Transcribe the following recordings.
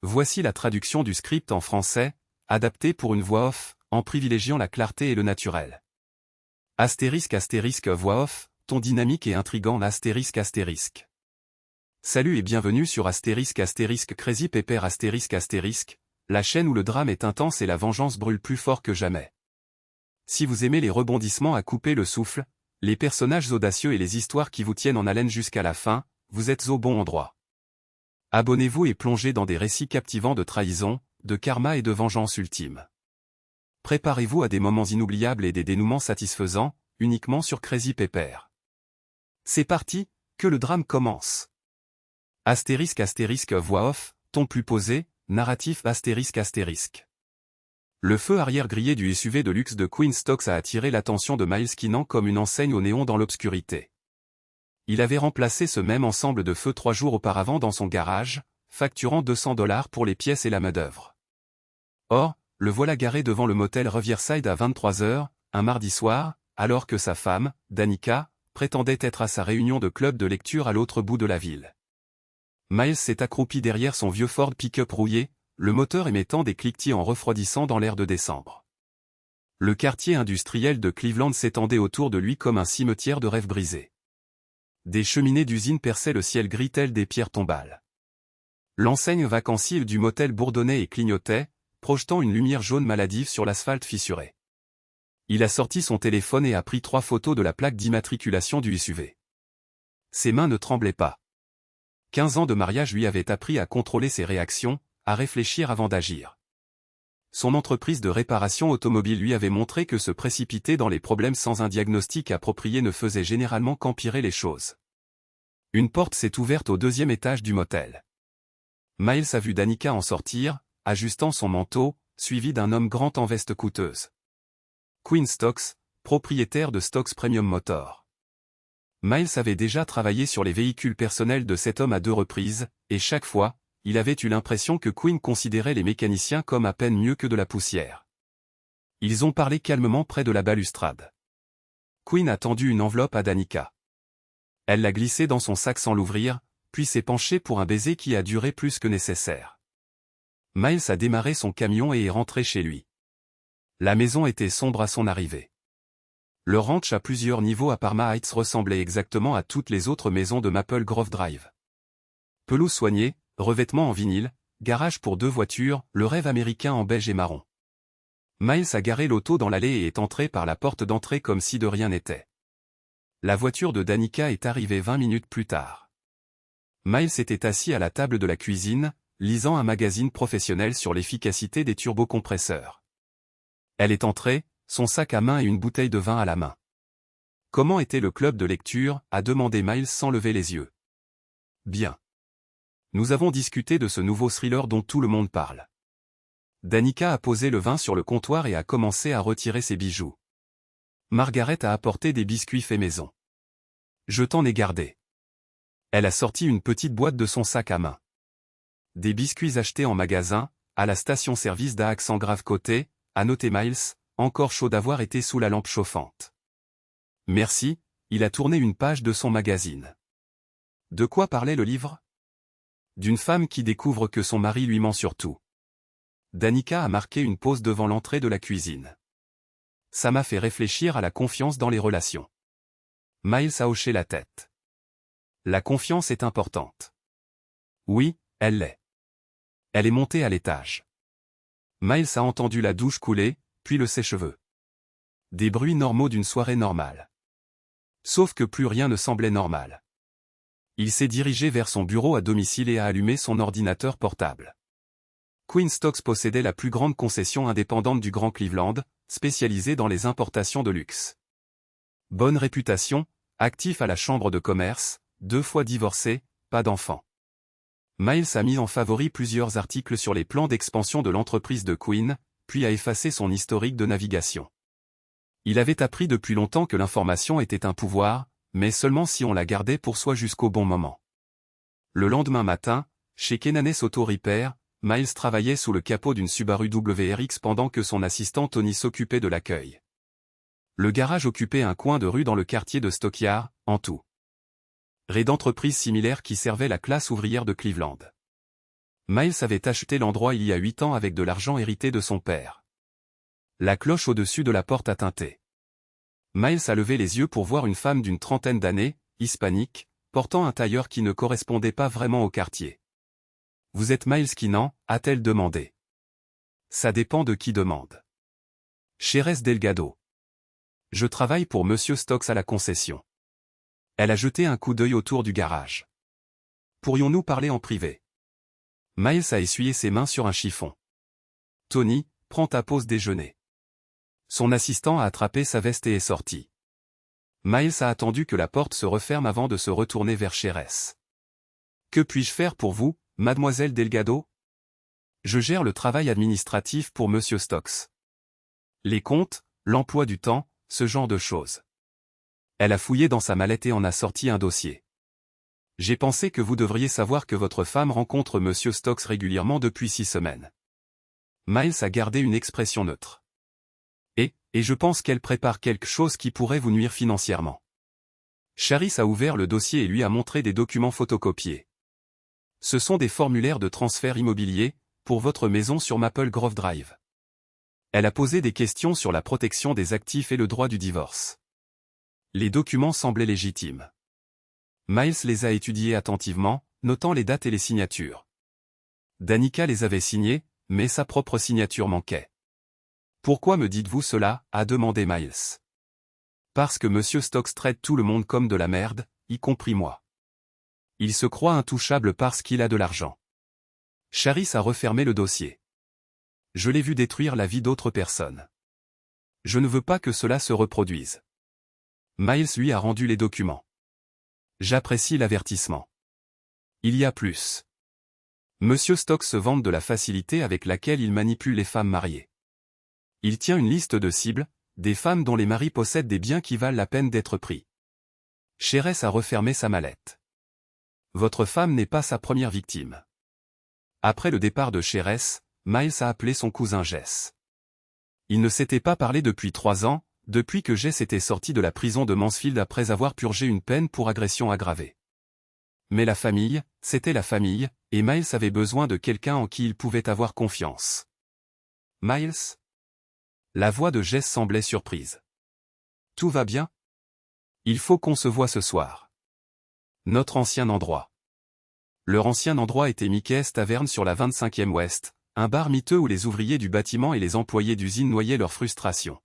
Voici la traduction du script en français, adapté pour une voix off, en privilégiant la clarté et le naturel. Astérisque astérisque voix off, ton dynamique et intrigant astérisque astérisque. Salut et bienvenue sur astérisque astérisque Crazy Pepper astérisque astérisque, la chaîne où le drame est intense et la vengeance brûle plus fort que jamais. Si vous aimez les rebondissements à couper le souffle, les personnages audacieux et les histoires qui vous tiennent en haleine jusqu'à la fin, vous êtes au bon endroit. Abonnez-vous et plongez dans des récits captivants de trahison, de karma et de vengeance ultime. Préparez-vous à des moments inoubliables et des dénouements satisfaisants, uniquement sur Crazy Pepper. C'est parti, que le drame commence. Astérisque astérisque voix off, ton plus posé, narratif astérisque astérisque. Le feu arrière grillé du SUV de luxe de Queen Stocks a attiré l'attention de Miles Keenan comme une enseigne au néon dans l'obscurité. Il avait remplacé ce même ensemble de feux 3 jours auparavant dans son garage, facturant $200 pour les pièces et la main-d'œuvre. Or, le voilà garé devant le motel Riverside à 23h, un mardi soir, alors que sa femme, Danica, prétendait être à sa réunion de club de lecture à l'autre bout de la ville. Miles s'est accroupi derrière son vieux Ford pick-up rouillé, le moteur émettant des cliquetis en refroidissant dans l'air de décembre. Le quartier industriel de Cleveland s'étendait autour de lui comme un cimetière de rêves brisés. Des cheminées d'usine perçaient le ciel gris tel des pierres tombales. L'enseigne vacancière du motel bourdonnait et clignotait, projetant une lumière jaune maladive sur l'asphalte fissuré. Il a sorti son téléphone et a pris 3 photos de la plaque d'immatriculation du SUV. Ses mains ne tremblaient pas. 15 ans de mariage lui avaient appris à contrôler ses réactions, à réfléchir avant d'agir. Son entreprise de réparation automobile lui avait montré que se précipiter dans les problèmes sans un diagnostic approprié ne faisait généralement qu'empirer les choses. Une porte s'est ouverte au 2e étage du motel. Miles a vu Danica en sortir, ajustant son manteau, suivi d'un homme grand en veste coûteuse. Queen Stocks, propriétaire de Stocks Premium Motor. Miles avait déjà travaillé sur les véhicules personnels de cet homme à 2 reprises, et chaque fois, il avait eu l'impression que Queen considérait les mécaniciens comme à peine mieux que de la poussière. Ils ont parlé calmement près de la balustrade. Queen a tendu une enveloppe à Danica. Elle l'a glissée dans son sac sans l'ouvrir, puis s'est penchée pour un baiser qui a duré plus que nécessaire. Miles a démarré son camion et est rentré chez lui. La maison était sombre à son arrivée. Le ranch à plusieurs niveaux à Parma Heights ressemblait exactement à toutes les autres maisons de Maple Grove Drive. Pelouse soignée, revêtement en vinyle, garage pour 2 voitures, le rêve américain en beige et marron. Miles a garé l'auto dans l'allée et est entré par la porte d'entrée comme si de rien n'était. La voiture de Danica est arrivée 20 minutes plus tard. Miles était assis à la table de la cuisine, lisant un magazine professionnel sur l'efficacité des turbocompresseurs. Elle est entrée, son sac à main et une bouteille de vin à la main. « Comment était le club de lecture ?» a demandé Miles sans lever les yeux. « Bien. Nous avons discuté de ce nouveau thriller dont tout le monde parle. » Danica a posé le vin sur le comptoir et a commencé à retirer ses bijoux. Margaret a apporté des biscuits faits maison. « Je t'en ai gardé. » Elle a sorti une petite boîte de son sac à main. Des biscuits achetés en magasin, à la station-service d'à accent grave côté, a noté Miles, encore chaud d'avoir été sous la lampe chauffante. « Merci », il a tourné une page de son magazine. De quoi parlait le livre ? D'une femme qui découvre que son mari lui ment sur tout. Danica a marqué une pause devant l'entrée de la cuisine. Ça m'a fait réfléchir à la confiance dans les relations. Miles a hoché la tête. La confiance est importante. Oui, elle l'est. Elle est montée à l'étage. Miles a entendu la douche couler, puis le sèche-cheveux. Des bruits normaux d'une soirée normale. Sauf que plus rien ne semblait normal. Il s'est dirigé vers son bureau à domicile et a allumé son ordinateur portable. Queen Stocks possédait la plus grande concession indépendante du Grand Cleveland, spécialisée dans les importations de luxe. Bonne réputation, actif à la chambre de commerce, 2 fois divorcé, pas d'enfant. Miles a mis en favori plusieurs articles sur les plans d'expansion de l'entreprise de Queen, puis a effacé son historique de navigation. Il avait appris depuis longtemps que l'information était un pouvoir, mais seulement si on la gardait pour soi jusqu'au bon moment. Le lendemain matin, chez Kenanes Auto Repair, Miles travaillait sous le capot d'une Subaru WRX pendant que son assistant Tony s'occupait de l'accueil. Le garage occupait un coin de rue dans le quartier de Stockyard, en tout. Rez d'entreprises similaires qui servaient la classe ouvrière de Cleveland. Miles avait acheté l'endroit il y a 8 ans avec de l'argent hérité de son père. La cloche au-dessus de la porte a tinté. Miles a levé les yeux pour voir une femme d'une trentaine d'années, hispanique, portant un tailleur qui ne correspondait pas vraiment au quartier. « Vous êtes Miles Keenan ?» a-t-elle demandé. « Ça dépend de qui demande. »« Jerez Delgado. Je travaille pour Monsieur Stokes à la concession. » Elle a jeté un coup d'œil autour du garage. « Pourrions-nous parler en privé ?» Miles a essuyé ses mains sur un chiffon. « Tony, prends ta pause déjeuner. » Son assistant a attrapé sa veste et est sorti. Miles a attendu que la porte se referme avant de se retourner vers Jerez. « Que puis-je faire pour vous, mademoiselle Delgado ? » Je gère le travail administratif pour Monsieur Stokes. Les comptes, l'emploi du temps, ce genre de choses. Elle a fouillé dans sa mallette et en a sorti un dossier. J'ai pensé que vous devriez savoir que votre femme rencontre Monsieur Stokes régulièrement depuis 6 semaines. Miles a gardé une expression neutre. Et je pense qu'elle prépare quelque chose qui pourrait vous nuire financièrement. Charis a ouvert le dossier et lui a montré des documents photocopiés. Ce sont des formulaires de transfert immobilier, pour votre maison sur Maple Grove Drive. Elle a posé des questions sur la protection des actifs et le droit du divorce. Les documents semblaient légitimes. Miles les a étudiés attentivement, notant les dates et les signatures. Danica les avait signés, mais sa propre signature manquait. « Pourquoi me dites-vous cela ?» a demandé Miles. « Parce que Monsieur Stokes traite tout le monde comme de la merde, y compris moi. Il se croit intouchable parce qu'il a de l'argent. » Charis a refermé le dossier. « Je l'ai vu détruire la vie d'autres personnes. Je ne veux pas que cela se reproduise. » Miles lui a rendu les documents. « J'apprécie l'avertissement. Il y a plus. Monsieur Stokes se vante de la facilité avec laquelle il manipule les femmes mariées. Il tient une liste de cibles, des femmes dont les maris possèdent des biens qui valent la peine d'être pris. » Jerez a refermé sa mallette. « Votre femme n'est pas sa première victime. » Après le départ de Jerez, Miles a appelé son cousin Jess. Ils ne s'étaient pas parlé depuis 3 ans, depuis que Jess était sorti de la prison de Mansfield après avoir purgé une peine pour agression aggravée. Mais la famille, c'était la famille, et Miles avait besoin de quelqu'un en qui il pouvait avoir confiance. « Miles ?» La voix de Jess semblait surprise. « Tout va bien ? Il faut qu'on se voie ce soir. » Notre ancien endroit. Leur ancien endroit était Mickey's Tavern sur la 25e Ouest, un bar miteux où les ouvriers du bâtiment et les employés d'usine noyaient leur frustration.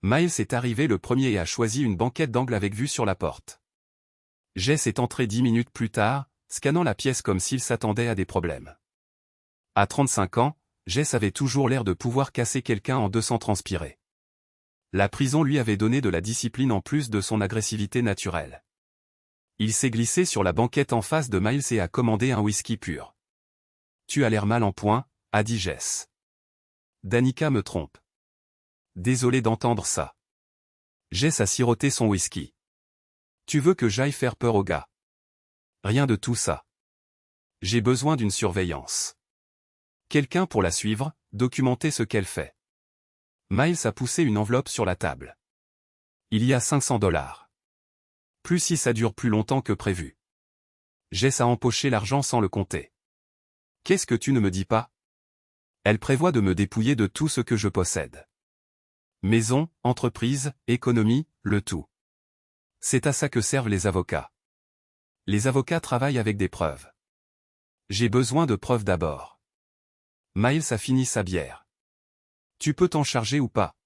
Miles est arrivé le premier et a choisi une banquette d'angle avec vue sur la porte. Jess est entré 10 minutes plus tard, scannant la pièce comme s'il s'attendait à des problèmes. À 35 ans, Jess avait toujours l'air de pouvoir casser quelqu'un en 2 sans transpirer. La prison lui avait donné de la discipline en plus de son agressivité naturelle. Il s'est glissé sur la banquette en face de Miles et a commandé un whisky pur. « Tu as l'air mal en point », a dit Jess. « Danica me trompe. » Désolé d'entendre ça. Jess a siroté son whisky. « Tu veux que j'aille faire peur au gars ? » Rien de tout ça. J'ai besoin d'une surveillance. Quelqu'un pour la suivre, documenter ce qu'elle fait. Miles a poussé une enveloppe sur la table. Il y a $500. Plus si ça dure plus longtemps que prévu. Jess a empoché l'argent sans le compter. Qu'est-ce que tu ne me dis pas ? Elle prévoit de me dépouiller de tout ce que je possède. Maison, entreprise, économie, le tout. C'est à ça que servent les avocats. Les avocats travaillent avec des preuves. J'ai besoin de preuves d'abord. Miles a fini sa bière. Tu peux t'en charger ou pas ?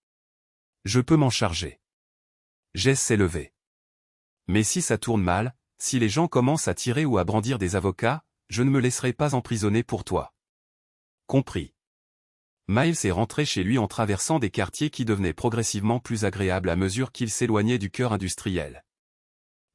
Je peux m'en charger. Jess s'est levée. Mais si ça tourne mal, si les gens commencent à tirer ou à brandir des avocats, je ne me laisserai pas emprisonner pour toi. Compris. Miles est rentré chez lui en traversant des quartiers qui devenaient progressivement plus agréables à mesure qu'il s'éloignait du cœur industriel.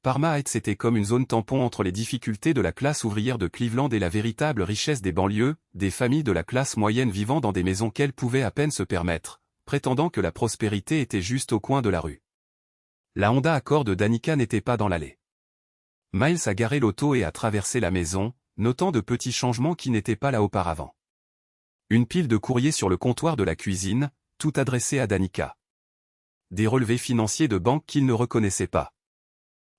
Parma Heights était comme une zone tampon entre les difficultés de la classe ouvrière de Cleveland et la véritable richesse des banlieues, des familles de la classe moyenne vivant dans des maisons qu'elles pouvaient à peine se permettre, prétendant que la prospérité était juste au coin de la rue. La Honda Accord de Danica n'était pas dans l'allée. Miles a garé l'auto et a traversé la maison, notant de petits changements qui n'étaient pas là auparavant. Une pile de courriers sur le comptoir de la cuisine, tout adressé à Danica. Des relevés financiers de banque qu'il ne reconnaissait pas.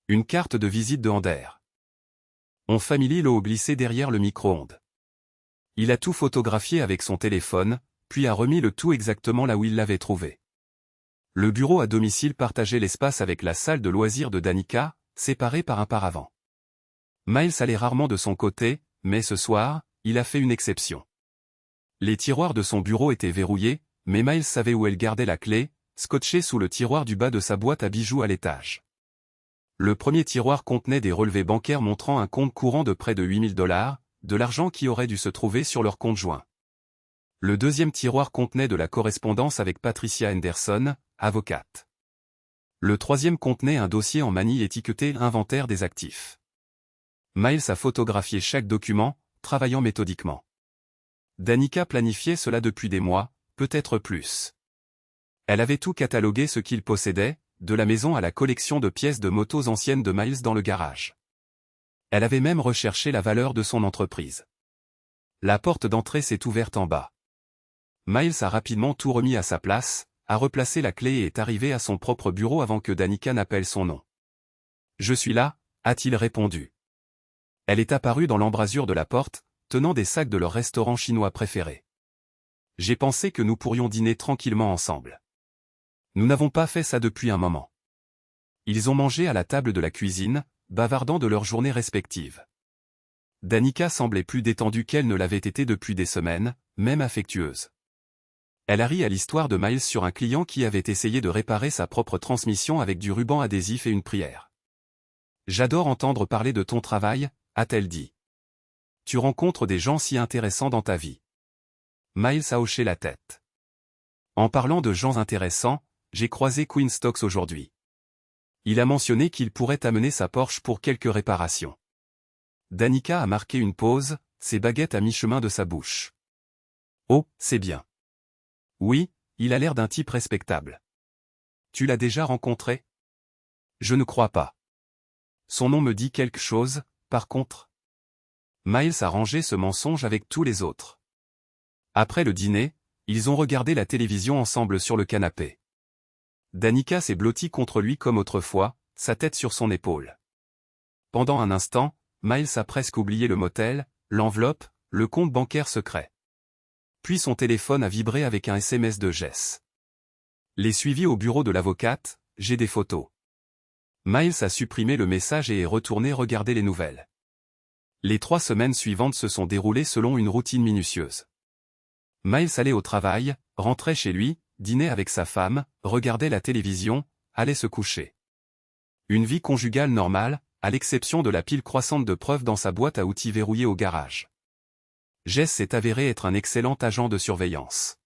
Une carte de visite de Ander. On Family l'eau glissée derrière le micro-ondes. Il a tout photographié avec son téléphone, puis a remis le tout exactement là où il l'avait trouvé. Le bureau à domicile partageait l'espace avec la salle de loisirs de Danica, séparée par un paravent. Miles allait rarement de son côté, mais ce soir, il a fait une exception. Les tiroirs de son bureau étaient verrouillés, mais Miles savait où elle gardait la clé, scotchée sous le tiroir du bas de sa boîte à bijoux à l'étage. Le premier tiroir contenait des relevés bancaires montrant un compte courant de près de $8 000, de l'argent qui aurait dû se trouver sur leur compte joint. Le deuxième tiroir contenait de la correspondance avec Patricia Henderson, avocate. Le troisième contenait un dossier en manille étiqueté « Inventaire des actifs ». Miles a photographié chaque document, travaillant méthodiquement. Danica planifiait cela depuis des mois, peut-être plus. Elle avait tout catalogué ce qu'il possédait, de la maison à la collection de pièces de motos anciennes de Miles dans le garage. Elle avait même recherché la valeur de son entreprise. La porte d'entrée s'est ouverte en bas. Miles a rapidement tout remis à sa place, a replacé la clé et est arrivé à son propre bureau avant que Danica n'appelle son nom. « Je suis là », a-t-il répondu. Elle est apparue dans l'embrasure de la porte, tenant des sacs de leur restaurant chinois préféré. « J'ai pensé que nous pourrions dîner tranquillement ensemble. Nous n'avons pas fait ça depuis un moment. » Ils ont mangé à la table de la cuisine, bavardant de leurs journées respectives. Danica semblait plus détendue qu'elle ne l'avait été depuis des semaines, même affectueuse. Elle a ri à l'histoire de Miles sur un client qui avait essayé de réparer sa propre transmission avec du ruban adhésif et une prière. « J'adore entendre parler de ton travail », a-t-elle dit. « Tu rencontres des gens si intéressants dans ta vie. » Miles a hoché la tête. « En parlant de gens intéressants, j'ai croisé Quinn Stokes aujourd'hui. Il a mentionné qu'il pourrait amener sa Porsche pour quelques réparations. » Danica a marqué une pause, ses baguettes à mi-chemin de sa bouche. « Oh, c'est bien. Oui, il a l'air d'un type respectable. Tu l'as déjà rencontré? » Je ne crois pas. Son nom me dit quelque chose, par contre. Miles a rangé ce mensonge avec tous les autres. Après le dîner, ils ont regardé la télévision ensemble sur le canapé. Danica s'est blottie contre lui comme autrefois, sa tête sur son épaule. Pendant un instant, Miles a presque oublié le motel, l'enveloppe, le compte bancaire secret. Puis son téléphone a vibré avec un SMS de Jess. Les suivis au bureau de l'avocate, j'ai des photos. Miles a supprimé le message et est retourné regarder les nouvelles. Les 3 semaines suivantes se sont déroulées selon une routine minutieuse. Miles allait au travail, rentrait chez lui, dînait avec sa femme, regardait la télévision, allait se coucher. Une vie conjugale normale, à l'exception de la pile croissante de preuves dans sa boîte à outils verrouillée au garage. Jess s'est avéré être un excellent agent de surveillance.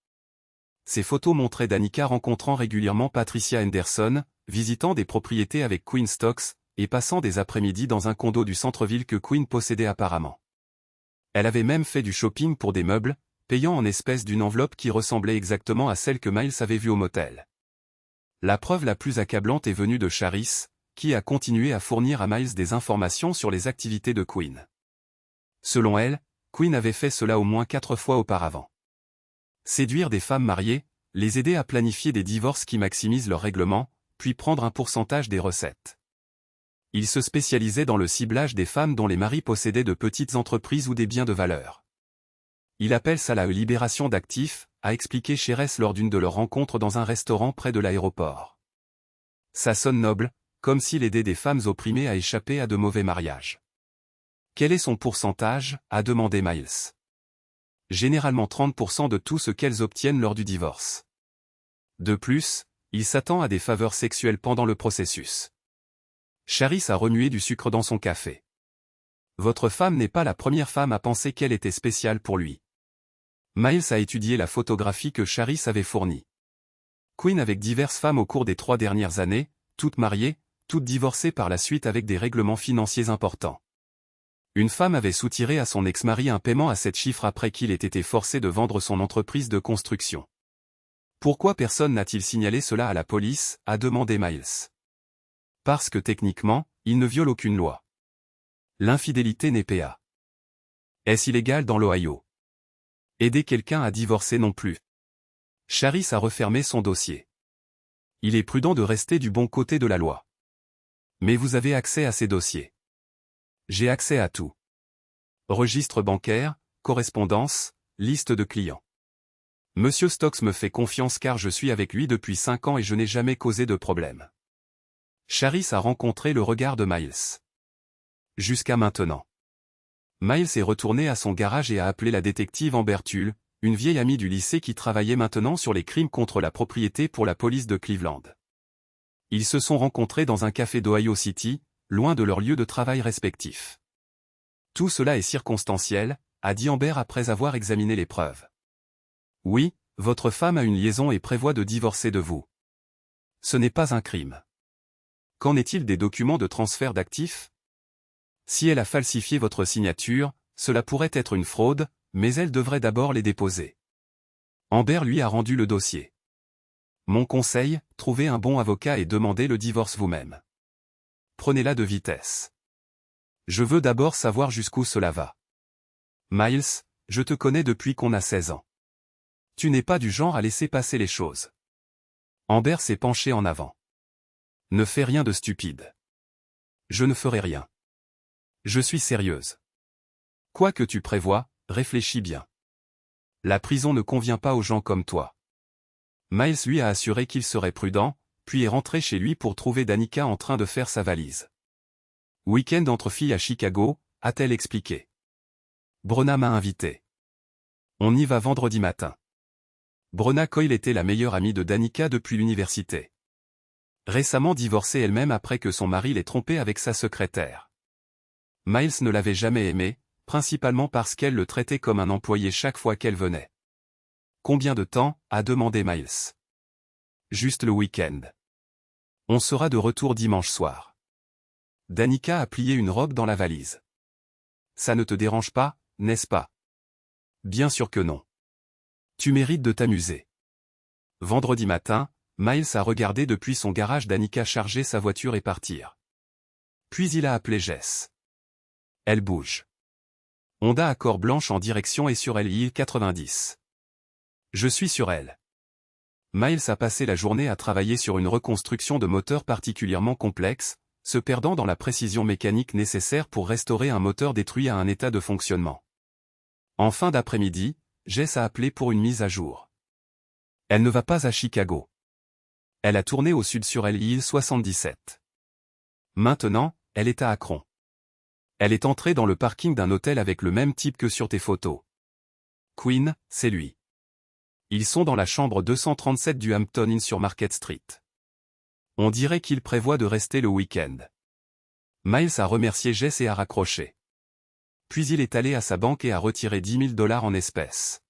Ces photos montraient Danica rencontrant régulièrement Patricia Henderson, visitant des propriétés avec Quinn Stokes, et passant des après-midi dans un condo du centre-ville que Quinn possédait apparemment. Elle avait même fait du shopping pour des meubles, payant en espèces d'une enveloppe qui ressemblait exactement à celle que Miles avait vue au motel. La preuve la plus accablante est venue de Charis, qui a continué à fournir à Miles des informations sur les activités de Quinn. Selon elle, Quinn avait fait cela au moins 4 fois auparavant. Séduire des femmes mariées, les aider à planifier des divorces qui maximisent leur règlement, puis prendre un pourcentage des recettes. Il se spécialisait dans le ciblage des femmes dont les maris possédaient de petites entreprises ou des biens de valeur. Il appelle ça la libération d'actifs, a expliqué Cherès lors d'une de leurs rencontres dans un restaurant près de l'aéroport. Ça sonne noble, comme s'il aidait des femmes opprimées à échapper à de mauvais mariages. Quel est son pourcentage, a demandé Miles. Généralement 30% de tout ce qu'elles obtiennent lors du divorce. De plus, il s'attend à des faveurs sexuelles pendant le processus. Charis a remué du sucre dans son café. Votre femme n'est pas la première femme à penser qu'elle était spéciale pour lui. Miles a étudié la photographie que Charis avait fournie. Quinn avec diverses femmes au cours des 3 dernières années, toutes mariées, toutes divorcées par la suite avec des règlements financiers importants. Une femme avait soutiré à son ex-mari un paiement à 7 chiffres après qu'il ait été forcé de vendre son entreprise de construction. Pourquoi personne n'a-t-il signalé cela à la police, a demandé Miles. Parce que techniquement, il ne viole aucune loi. L'infidélité n'est pas. Est-ce illégal dans l'Ohio? Aider quelqu'un à divorcer non plus. Charis a refermé son dossier. Il est prudent de rester du bon côté de la loi. Mais vous avez accès à ces dossiers. J'ai accès à tout. Registre bancaire, correspondance, liste de clients. Monsieur Stokes me fait confiance car je suis avec lui depuis 5 ans et je n'ai jamais causé de problème. Charis a rencontré le regard de Miles. Jusqu'à maintenant. Miles est retourné à son garage et a appelé la détective Amber Tull, une vieille amie du lycée qui travaillait maintenant sur les crimes contre la propriété pour la police de Cleveland. Ils se sont rencontrés dans un café d'Ohio City, loin de leur lieu de travail respectif. Tout cela est circonstanciel, a dit Amber après avoir examiné les preuves. Oui, votre femme a une liaison et prévoit de divorcer de vous. Ce n'est pas un crime. Qu'en est-il des documents de transfert d'actifs? Si elle a falsifié votre signature, cela pourrait être une fraude, mais elle devrait d'abord les déposer. Amber lui a rendu le dossier. Mon conseil, trouvez un bon avocat et demandez le divorce vous-même. Prenez-la de vitesse. Je veux d'abord savoir jusqu'où cela va. Miles, je te connais depuis qu'on a 16 ans. Tu n'es pas du genre à laisser passer les choses. Amber s'est penchée en avant. Ne fais rien de stupide. Je ne ferai rien. Je suis sérieuse. Quoi que tu prévois, réfléchis bien. La prison ne convient pas aux gens comme toi. Miles lui a assuré qu'il serait prudent, puis est rentré chez lui pour trouver Danica en train de faire sa valise. Week-end entre filles à Chicago, a-t-elle expliqué. Brenna m'a invité. On y va vendredi matin. Brenna Coyle était la meilleure amie de Danica depuis l'université. Récemment divorcée elle-même après que son mari l'ait trompée avec sa secrétaire. Miles ne l'avait jamais aimée, principalement parce qu'elle le traitait comme un employé chaque fois qu'elle venait. Combien de temps, a demandé Miles. Juste le week-end. On sera de retour dimanche soir. Danica a plié une robe dans la valise. Ça ne te dérange pas, n'est-ce pas? Bien sûr que non. Tu mérites de t'amuser. Vendredi matin, Miles a regardé depuis son garage Danica charger sa voiture et partir. Puis il a appelé Jess. Elle bouge. Honda Accord blanche en direction et sur LI 90. Je suis sur elle. Miles a passé la journée à travailler sur une reconstruction de moteur particulièrement complexe, se perdant dans la précision mécanique nécessaire pour restaurer un moteur détruit à un état de fonctionnement. En fin d'après-midi, Jess a appelé pour une mise à jour. Elle ne va pas à Chicago. Elle a tourné au sud sur LI 77. Maintenant, elle est à Akron. Elle est entrée dans le parking d'un hôtel avec le même type que sur tes photos. Quinn, c'est lui. Ils sont dans la chambre 237 du Hampton Inn sur Market Street. On dirait qu'il prévoit de rester le week-end. Miles a remercié Jess et a raccroché. Puis il est allé à sa banque et a retiré $10 000 en espèces.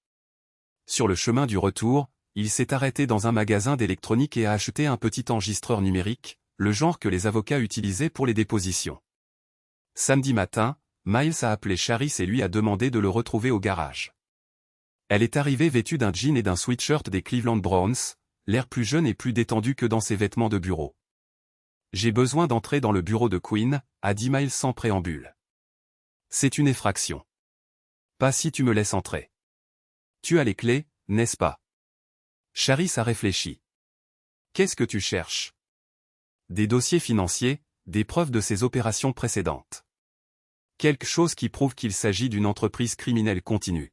Sur le chemin du retour, il s'est arrêté dans un magasin d'électronique et a acheté un petit enregistreur numérique, le genre que les avocats utilisaient pour les dépositions. Samedi matin, Miles a appelé Charis et lui a demandé de le retrouver au garage. Elle est arrivée vêtue d'un jean et d'un sweatshirt des Cleveland Browns, l'air plus jeune et plus détendu que dans ses vêtements de bureau. J'ai besoin d'entrer dans le bureau de Quinn, a dit Miles sans préambule. C'est une effraction. Pas si tu me laisses entrer. Tu as les clés, n'est-ce pas? Charis a réfléchi. Qu'est-ce que tu cherches? Des dossiers financiers, des preuves de ses opérations précédentes. Quelque chose qui prouve qu'il s'agit d'une entreprise criminelle continue.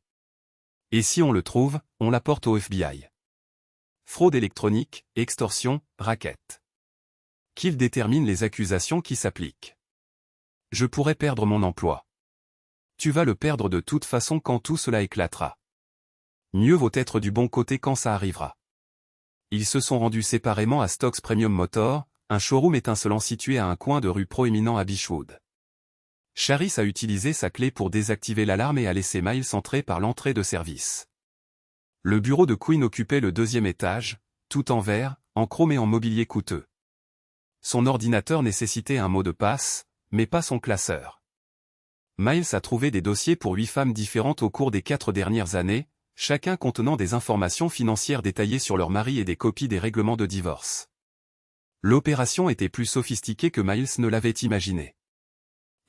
Et si on le trouve, on l'apporte au FBI. Fraude électronique, extorsion, racket. Qu'il détermine les accusations qui s'appliquent. Je pourrais perdre mon emploi. Tu vas le perdre de toute façon quand tout cela éclatera. Mieux vaut être du bon côté quand ça arrivera. Ils se sont rendus séparément à Stokes Premium Motor, un showroom étincelant situé à un coin de rue proéminent à Beechwood. Charis a utilisé sa clé pour désactiver l'alarme et a laissé Miles entrer par l'entrée de service. Le bureau de Quinn occupait le 2e étage, tout en verre, en chrome et en mobilier coûteux. Son ordinateur nécessitait un mot de passe, mais pas son classeur. Miles a trouvé des dossiers pour 8 femmes différentes au cours des 4 dernières années, chacun contenant des informations financières détaillées sur leur mari et des copies des règlements de divorce. L'opération était plus sophistiquée que Miles ne l'avait imaginé.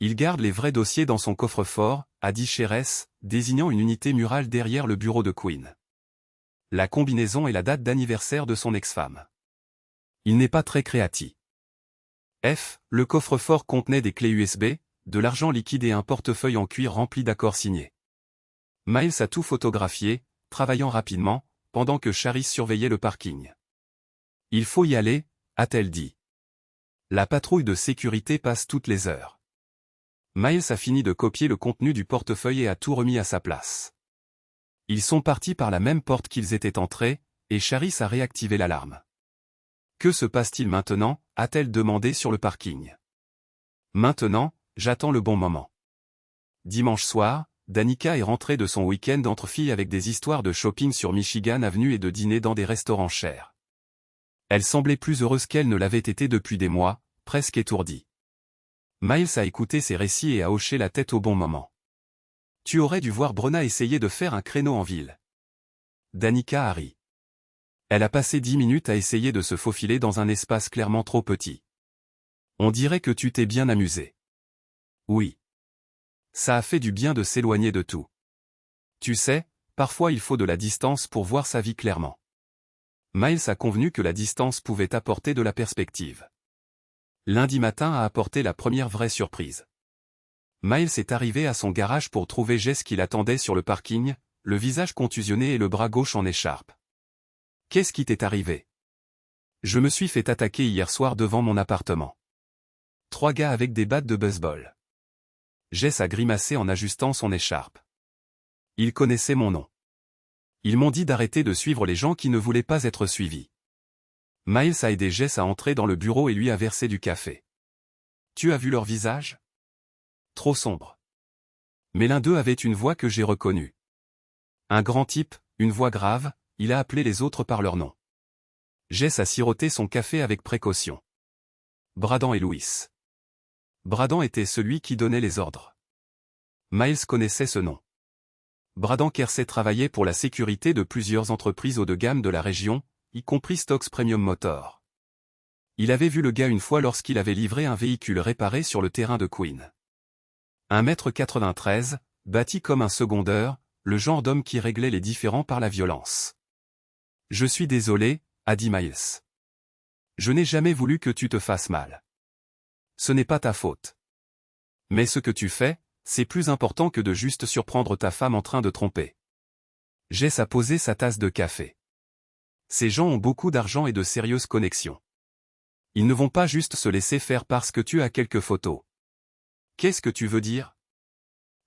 Il garde les vrais dossiers dans son coffre-fort, a dit Cherès, désignant une unité murale derrière le bureau de Quinn. La combinaison et la date d'anniversaire de son ex-femme. Il n'est pas très créatif. Le coffre-fort contenait des clés USB, de l'argent liquide et un portefeuille en cuir rempli d'accords signés. Miles a tout photographié, travaillant rapidement, pendant que Charis surveillait le parking. Il faut y aller, a-t-elle dit. La patrouille de sécurité passe toutes les heures. Miles a fini de copier le contenu du portefeuille et a tout remis à sa place. Ils sont partis par la même porte qu'ils étaient entrés, et Charis a réactivé l'alarme. Que se passe-t-il maintenant, a-t-elle demandé sur le parking. Maintenant, j'attends le bon moment. Dimanche soir, Danica est rentrée de son week-end entre filles avec des histoires de shopping sur Michigan Avenue et de dîner dans des restaurants chers. Elle semblait plus heureuse qu'elle ne l'avait été depuis des mois, presque étourdie. Miles a écouté ses récits et a hoché la tête au bon moment. Tu aurais dû voir Brenna essayer de faire un créneau en ville. Danica a ri. Elle a passé 10 minutes à essayer de se faufiler dans un espace clairement trop petit. On dirait que tu t'es bien amusé. Oui. Ça a fait du bien de s'éloigner de tout. Tu sais, parfois il faut de la distance pour voir sa vie clairement. Miles a convenu que la distance pouvait apporter de la perspective. Lundi matin a apporté la première vraie surprise. Miles est arrivé à son garage pour trouver Jess qui l'attendait sur le parking, le visage contusionné et le bras gauche en écharpe. Qu'est-ce qui t'est arrivé? Je me suis fait attaquer hier soir devant mon appartement. 3 gars avec des battes de baseball. Jess a grimacé en ajustant son écharpe. Ils connaissaient mon nom. Ils m'ont dit d'arrêter de suivre les gens qui ne voulaient pas être suivis. Miles a aidé Jess à entrer dans le bureau et lui a versé du café. Tu as vu leur visage? Trop sombre. Mais l'un d'eux avait une voix que j'ai reconnue. Un grand type, une voix grave, il a appelé les autres par leur nom. Jess a siroté son café avec précaution. Bradan et Louis. Bradan était celui qui donnait les ordres. Miles connaissait ce nom. Bradan Kersey travaillait pour la sécurité de plusieurs entreprises haut de gamme de la région, y compris Stocks Premium Motor. Il avait vu le gars une fois lorsqu'il avait livré un véhicule réparé sur le terrain de Queen. 1,93 m, bâti comme un secondeur, le genre d'homme qui réglait les différends par la violence. Je suis désolé, a dit Miles. Je n'ai jamais voulu que tu te fasses mal. Ce n'est pas ta faute. Mais ce que tu fais, c'est plus important que de juste surprendre ta femme en train de tromper. Jess a posé sa tasse de café. Ces gens ont beaucoup d'argent et de sérieuses connexions. Ils ne vont pas juste se laisser faire parce que tu as quelques photos. Qu'est-ce que tu veux dire?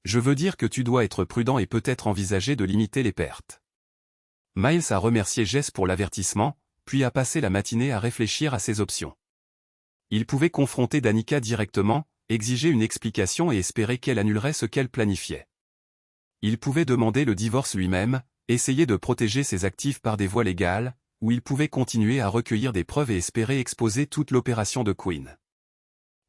Je veux dire que tu dois être prudent et peut-être envisager de limiter les pertes. Miles a remercié Jess pour l'avertissement, puis a passé la matinée à réfléchir à ses options. Il pouvait confronter Danica directement, exiger une explication et espérer qu'elle annulerait ce qu'elle planifiait. Il pouvait demander le divorce lui-même, essayer de protéger ses actifs par des voies légales, ou il pouvait continuer à recueillir des preuves et espérer exposer toute l'opération de Queen.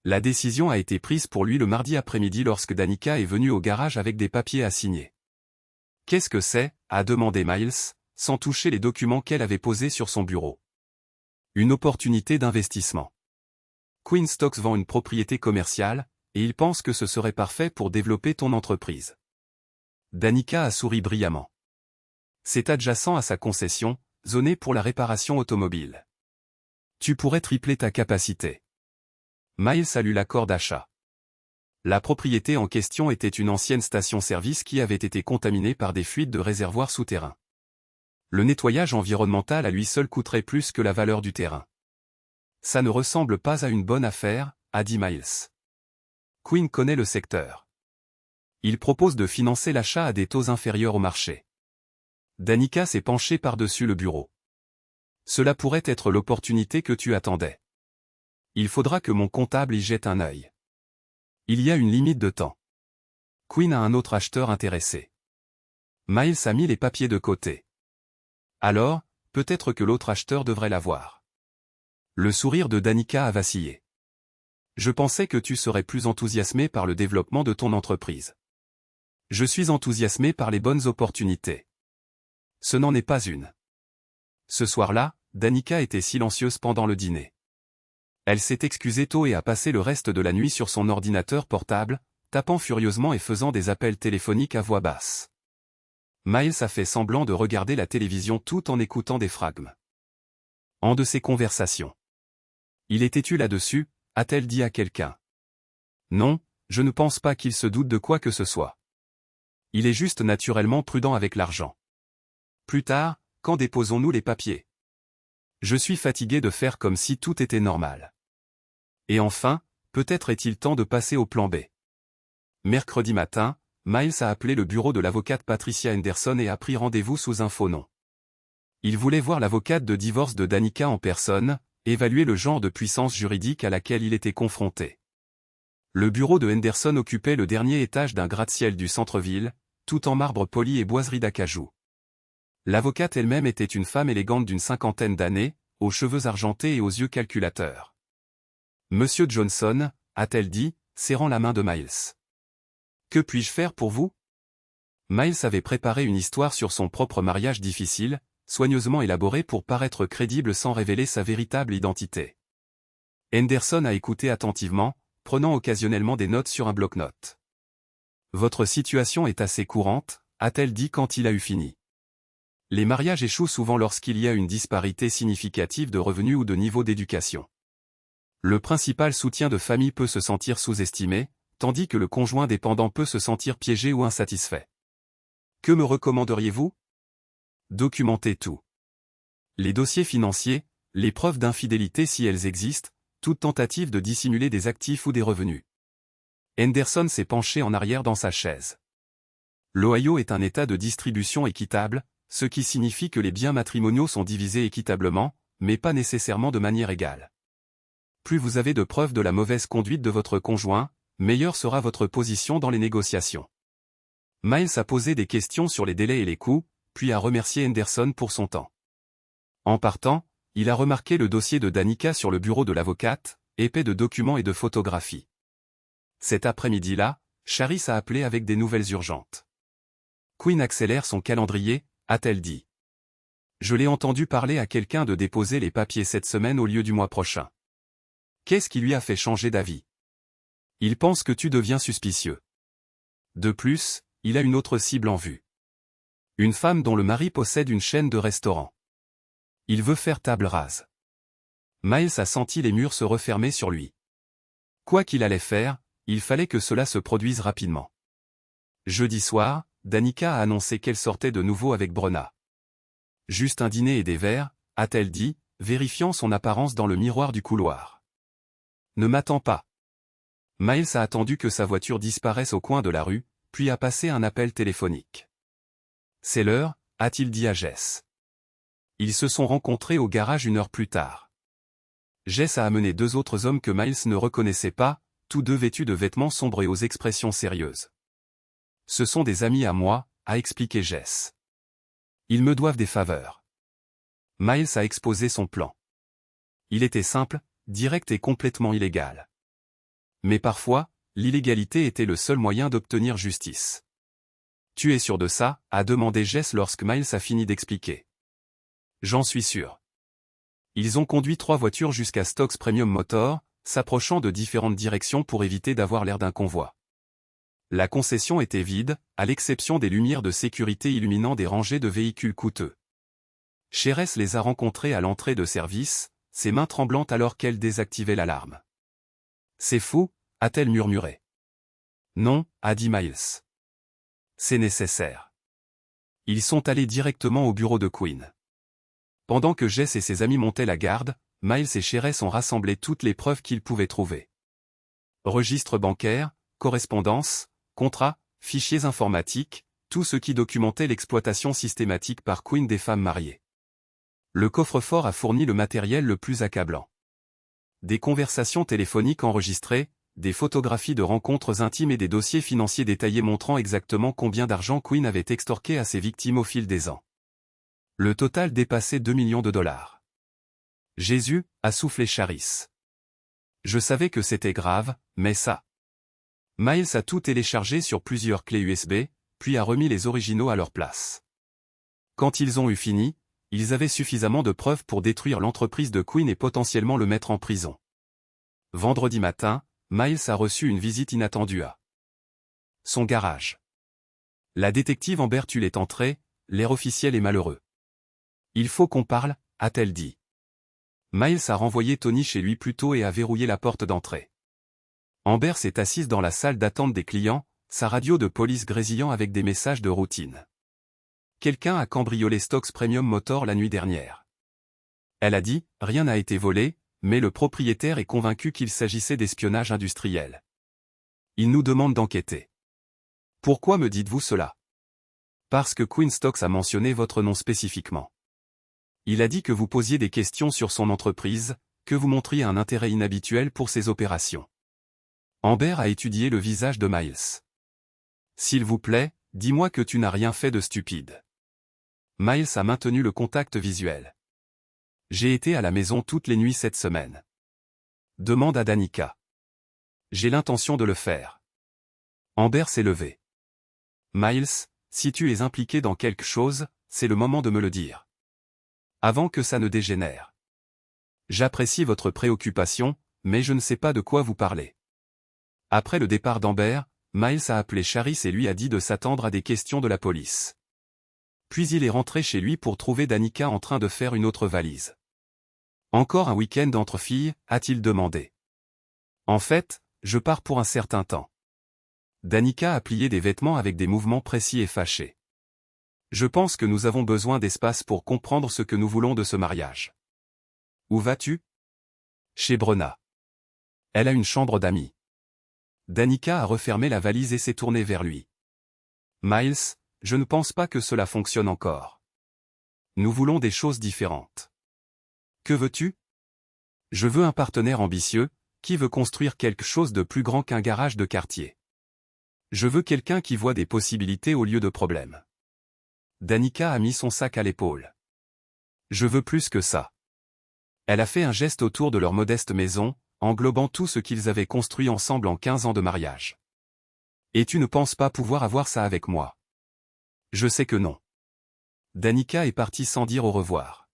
La décision a été prise pour lui le mardi après-midi lorsque Danica est venue au garage avec des papiers à signer. « Qu'est-ce que c'est » a demandé Miles, sans toucher les documents qu'elle avait posés sur son bureau. « Une opportunité d'investissement. Queen Stocks vend une propriété commerciale, et il pense que ce serait parfait pour développer ton entreprise. » Danica a souri brillamment. C'est adjacent à sa concession, zonée pour la réparation automobile. Tu pourrais tripler ta capacité. Miles a lu l'accord d'achat. La propriété en question était une ancienne station-service qui avait été contaminée par des fuites de réservoirs souterrains. Le nettoyage environnemental à lui seul coûterait plus que la valeur du terrain. Ça ne ressemble pas à une bonne affaire, a dit Miles. Queen connaît le secteur. Il propose de financer l'achat à des taux inférieurs au marché. Danica s'est penchée par-dessus le bureau. Cela pourrait être l'opportunité que tu attendais. Il faudra que mon comptable y jette un œil. Il y a une limite de temps. Queen a un autre acheteur intéressé. Miles a mis les papiers de côté. Alors, peut-être que l'autre acheteur devrait l'avoir. Le sourire de Danica a vacillé. Je pensais que tu serais plus enthousiasmé par le développement de ton entreprise. Je suis enthousiasmé par les bonnes opportunités. Ce n'en est pas une. Ce soir-là, Danica était silencieuse pendant le dîner. Elle s'est excusée tôt et a passé le reste de la nuit sur son ordinateur portable, tapant furieusement et faisant des appels téléphoniques à voix basse. Miles a fait semblant de regarder la télévision tout en écoutant des fragments. En de ces conversations. Il est têtu là-dessus, a-t-elle dit à quelqu'un. Non, je ne pense pas qu'il se doute de quoi que ce soit. Il est juste naturellement prudent avec l'argent. Plus tard, quand déposons-nous les papiers? Je suis fatigué de faire comme si tout était normal. Et enfin, peut-être est-il temps de passer au plan B. Mercredi matin, Miles a appelé le bureau de l'avocate Patricia Henderson et a pris rendez-vous sous un faux nom. Il voulait voir l'avocate de divorce de Danica en personne, évaluer le genre de puissance juridique à laquelle il était confronté. Le bureau de Henderson occupait le dernier étage d'un gratte-ciel du centre-ville, tout en marbre poli et boiserie d'acajou. L'avocate elle-même était une femme élégante d'une cinquantaine d'années, aux cheveux argentés et aux yeux calculateurs. « Monsieur Johnson », a-t-elle dit, serrant la main de Miles. « Que puis-je faire pour vous ?» Miles avait préparé une histoire sur son propre mariage difficile, soigneusement élaborée pour paraître crédible sans révéler sa véritable identité. Henderson a écouté attentivement, prenant occasionnellement des notes sur un bloc-notes. « Votre situation est assez courante », a-t-elle dit quand il a eu fini. Les mariages échouent souvent lorsqu'il y a une disparité significative de revenus ou de niveau d'éducation. Le principal soutien de famille peut se sentir sous-estimé, tandis que le conjoint dépendant peut se sentir piégé ou insatisfait. Que me recommanderiez-vous? Documentez tout. Les dossiers financiers, les preuves d'infidélité si elles existent, toute tentative de dissimuler des actifs ou des revenus. Henderson s'est penché en arrière dans sa chaise. L'Ohio est un État de distribution équitable, ce qui signifie que les biens matrimoniaux sont divisés équitablement, mais pas nécessairement de manière égale. Plus vous avez de preuves de la mauvaise conduite de votre conjoint, meilleure sera votre position dans les négociations. Miles a posé des questions sur les délais et les coûts, puis a remercié Henderson pour son temps. En partant, il a remarqué le dossier de Danica sur le bureau de l'avocate, épais de documents et de photographies. Cet après-midi-là, Charis a appelé avec des nouvelles urgentes. Quinn accélère son calendrier, a-t-elle dit. Je l'ai entendu parler à quelqu'un de déposer les papiers cette semaine au lieu du mois prochain. Qu'est-ce qui lui a fait changer d'avis? Il pense que tu deviens suspicieux. De plus, il a une autre cible en vue. Une femme dont le mari possède une chaîne de restaurants. Il veut faire table rase. Miles a senti les murs se refermer sur lui. Quoi qu'il allait faire, il fallait que cela se produise rapidement. Jeudi soir, Danica a annoncé qu'elle sortait de nouveau avec Brenna. Juste un dîner et des verres, a-t-elle dit, vérifiant son apparence dans le miroir du couloir. Ne m'attends pas. Miles a attendu que sa voiture disparaisse au coin de la rue, puis a passé un appel téléphonique. C'est l'heure, a-t-il dit à Jess. Ils se sont rencontrés au garage une heure plus tard. Jess a amené deux autres hommes que Miles ne reconnaissait pas, tous deux vêtus de vêtements sombres et aux expressions sérieuses. Ce sont des amis à moi, a expliqué Jess. Ils me doivent des faveurs. Miles a exposé son plan. Il était simple, direct et complètement illégal. Mais parfois, l'illégalité était le seul moyen d'obtenir justice. Tu es sûr de ça? A demandé Jess lorsque Miles a fini d'expliquer. J'en suis sûr. Ils ont conduit 3 voitures jusqu'à Stokes Premium Motor, s'approchant de différentes directions pour éviter d'avoir l'air d'un convoi. La concession était vide, à l'exception des lumières de sécurité illuminant des rangées de véhicules coûteux. Sherès les a rencontrés à l'entrée de service, ses mains tremblantes alors qu'elle désactivait l'alarme. C'est fou, a-t-elle murmuré. Non, a dit Miles. C'est nécessaire. Ils sont allés directement au bureau de Quinn. Pendant que Jess et ses amis montaient la garde, Miles et Sherès ont rassemblé toutes les preuves qu'ils pouvaient trouver. Registres bancaires, correspondances, contrats, fichiers informatiques, tout ce qui documentait l'exploitation systématique par Quinn des femmes mariées. Le coffre-fort a fourni le matériel le plus accablant. Des conversations téléphoniques enregistrées, des photographies de rencontres intimes et des dossiers financiers détaillés montrant exactement combien d'argent Quinn avait extorqué à ses victimes au fil des ans. Le total dépassait 2 millions de dollars. Jésus, a soufflé Charis. Je savais que c'était grave, mais ça. Miles a tout téléchargé sur plusieurs clés USB, puis a remis les originaux à leur place. Quand ils ont eu fini, ils avaient suffisamment de preuves pour détruire l'entreprise de Quinn et potentiellement le mettre en prison. Vendredi matin, Miles a reçu une visite inattendue à son garage. La détective Amber Tull est entrée, l'air officiel et malheureux. Il faut qu'on parle, a-t-elle dit. Miles a renvoyé Tony chez lui plus tôt et a verrouillé la porte d'entrée. Amber s'est assise dans la salle d'attente des clients, sa radio de police grésillant avec des messages de routine. Quelqu'un a cambriolé Stocks Premium Motor la nuit dernière. Elle a dit, rien n'a été volé, mais le propriétaire est convaincu qu'il s'agissait d'espionnage industriel. Il nous demande d'enquêter. Pourquoi me dites-vous cela? Parce que Quinn Stocks a mentionné votre nom spécifiquement. Il a dit que vous posiez des questions sur son entreprise, que vous montriez un intérêt inhabituel pour ses opérations. Amber a étudié le visage de Miles. S'il vous plaît, dis-moi que tu n'as rien fait de stupide. Miles a maintenu le contact visuel. J'ai été à la maison toutes les nuits cette semaine. Demande à Danica. J'ai l'intention de le faire. Amber s'est levée. Miles, si tu es impliqué dans quelque chose, c'est le moment de me le dire. Avant que ça ne dégénère. J'apprécie votre préoccupation, mais je ne sais pas de quoi vous parlez. Après le départ d'Amber, Miles a appelé Charis et lui a dit de s'attendre à des questions de la police. Puis il est rentré chez lui pour trouver Danica en train de faire une autre valise. Encore un week-end entre filles, a-t-il demandé. En fait, je pars pour un certain temps. Danica a plié des vêtements avec des mouvements précis et fâchés. Je pense que nous avons besoin d'espace pour comprendre ce que nous voulons de ce mariage. Où vas-tu? Chez Brenna. Elle a une chambre d'amis. Danica a refermé la valise et s'est tournée vers lui. Miles, je ne pense pas que cela fonctionne encore. Nous voulons des choses différentes. Que veux-tu? Je veux un partenaire ambitieux, qui veut construire quelque chose de plus grand qu'un garage de quartier. Je veux quelqu'un qui voit des possibilités au lieu de problèmes. Danica a mis son sac à l'épaule. Je veux plus que ça. Elle a fait un geste autour de leur modeste maison, englobant tout ce qu'ils avaient construit ensemble en 15 ans de mariage. Et tu ne penses pas pouvoir avoir ça avec moi? Je sais que non. Danica est partie sans dire au revoir.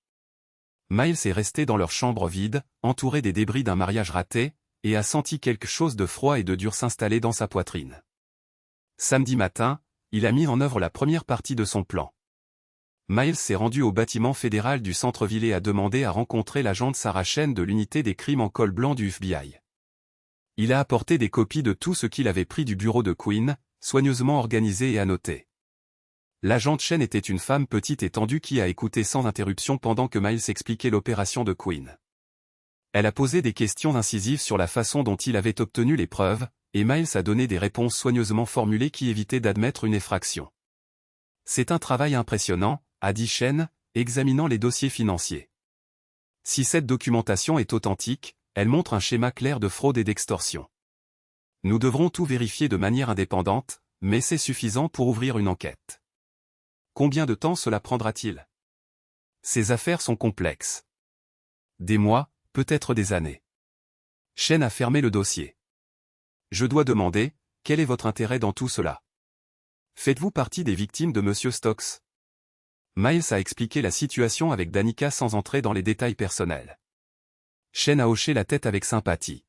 Miles est resté dans leur chambre vide, entouré des débris d'un mariage raté, et a senti quelque chose de froid et de dur s'installer dans sa poitrine. Samedi matin, il a mis en œuvre la première partie de son plan. Miles s'est rendu au bâtiment fédéral du centre-ville et a demandé à rencontrer l'agente Sarah Chen de l'unité des crimes en col blanc du FBI. Il a apporté des copies de tout ce qu'il avait pris du bureau de Quinn, soigneusement organisé et annoté. L'agente Chen était une femme petite et tendue qui a écouté sans interruption pendant que Miles expliquait l'opération de Quinn. Elle a posé des questions incisives sur la façon dont il avait obtenu les preuves, et Miles a donné des réponses soigneusement formulées qui évitaient d'admettre une effraction. C'est un travail impressionnant, a dit Chen, examinant les dossiers financiers. Si cette documentation est authentique, elle montre un schéma clair de fraude et d'extorsion. Nous devrons tout vérifier de manière indépendante, mais c'est suffisant pour ouvrir une enquête. Combien de temps cela prendra-t-il? Ces affaires sont complexes. Des mois, peut-être des années. Chen a fermé le dossier. Je dois demander, quel est votre intérêt dans tout cela? Faites-vous partie des victimes de Monsieur Stocks? Miles a expliqué la situation avec Danica sans entrer dans les détails personnels. Chen a hoché la tête avec sympathie.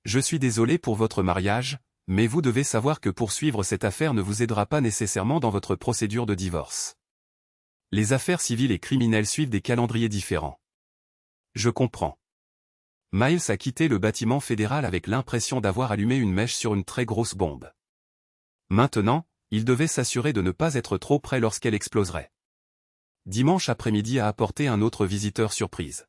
Je suis désolé pour votre mariage, mais vous devez savoir que poursuivre cette affaire ne vous aidera pas nécessairement dans votre procédure de divorce. Les affaires civiles et criminelles suivent des calendriers différents. Je comprends. Miles a quitté le bâtiment fédéral avec l'impression d'avoir allumé une mèche sur une très grosse bombe. Maintenant, il devait s'assurer de ne pas être trop près lorsqu'elle exploserait. Dimanche après-midi a apporté un autre visiteur surprise.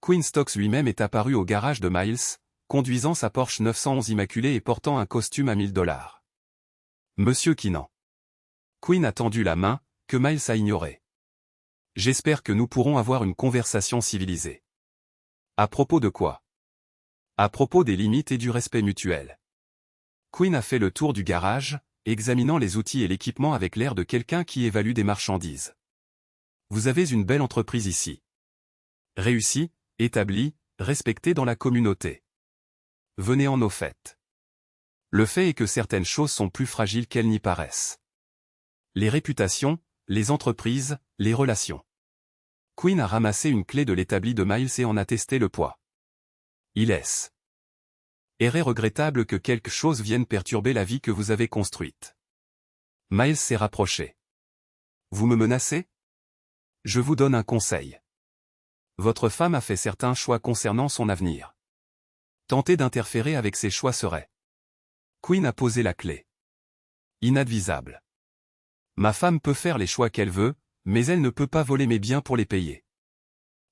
Quinn Stocks lui-même est apparu au garage de Miles, conduisant sa Porsche 911 immaculée et portant un costume à $1000. Monsieur Kinnan. Quinn a tendu la main, que Miles a ignorée. J'espère que nous pourrons avoir une conversation civilisée. À propos de quoi? À propos des limites et du respect mutuel. Quinn a fait le tour du garage, examinant les outils et l'équipement avec l'air de quelqu'un qui évalue des marchandises. Vous avez une belle entreprise ici. Réussie, établie, respectée dans la communauté. Venez en au fait. Le fait est que certaines choses sont plus fragiles qu'elles n'y paraissent. Les réputations, les entreprises, les relations. Quinn a ramassé une clé de l'établi de Miles et en a testé le poids. Il est regrettable que quelque chose vienne perturber la vie que vous avez construite. Miles s'est rapproché. Vous me menacez? Je vous donne un conseil. Votre femme a fait certains choix concernant son avenir. Tenter d'interférer avec ses choix serait. Quinn a posé la clé. Inadvisable. Ma femme peut faire les choix qu'elle veut, mais elle ne peut pas voler mes biens pour les payer.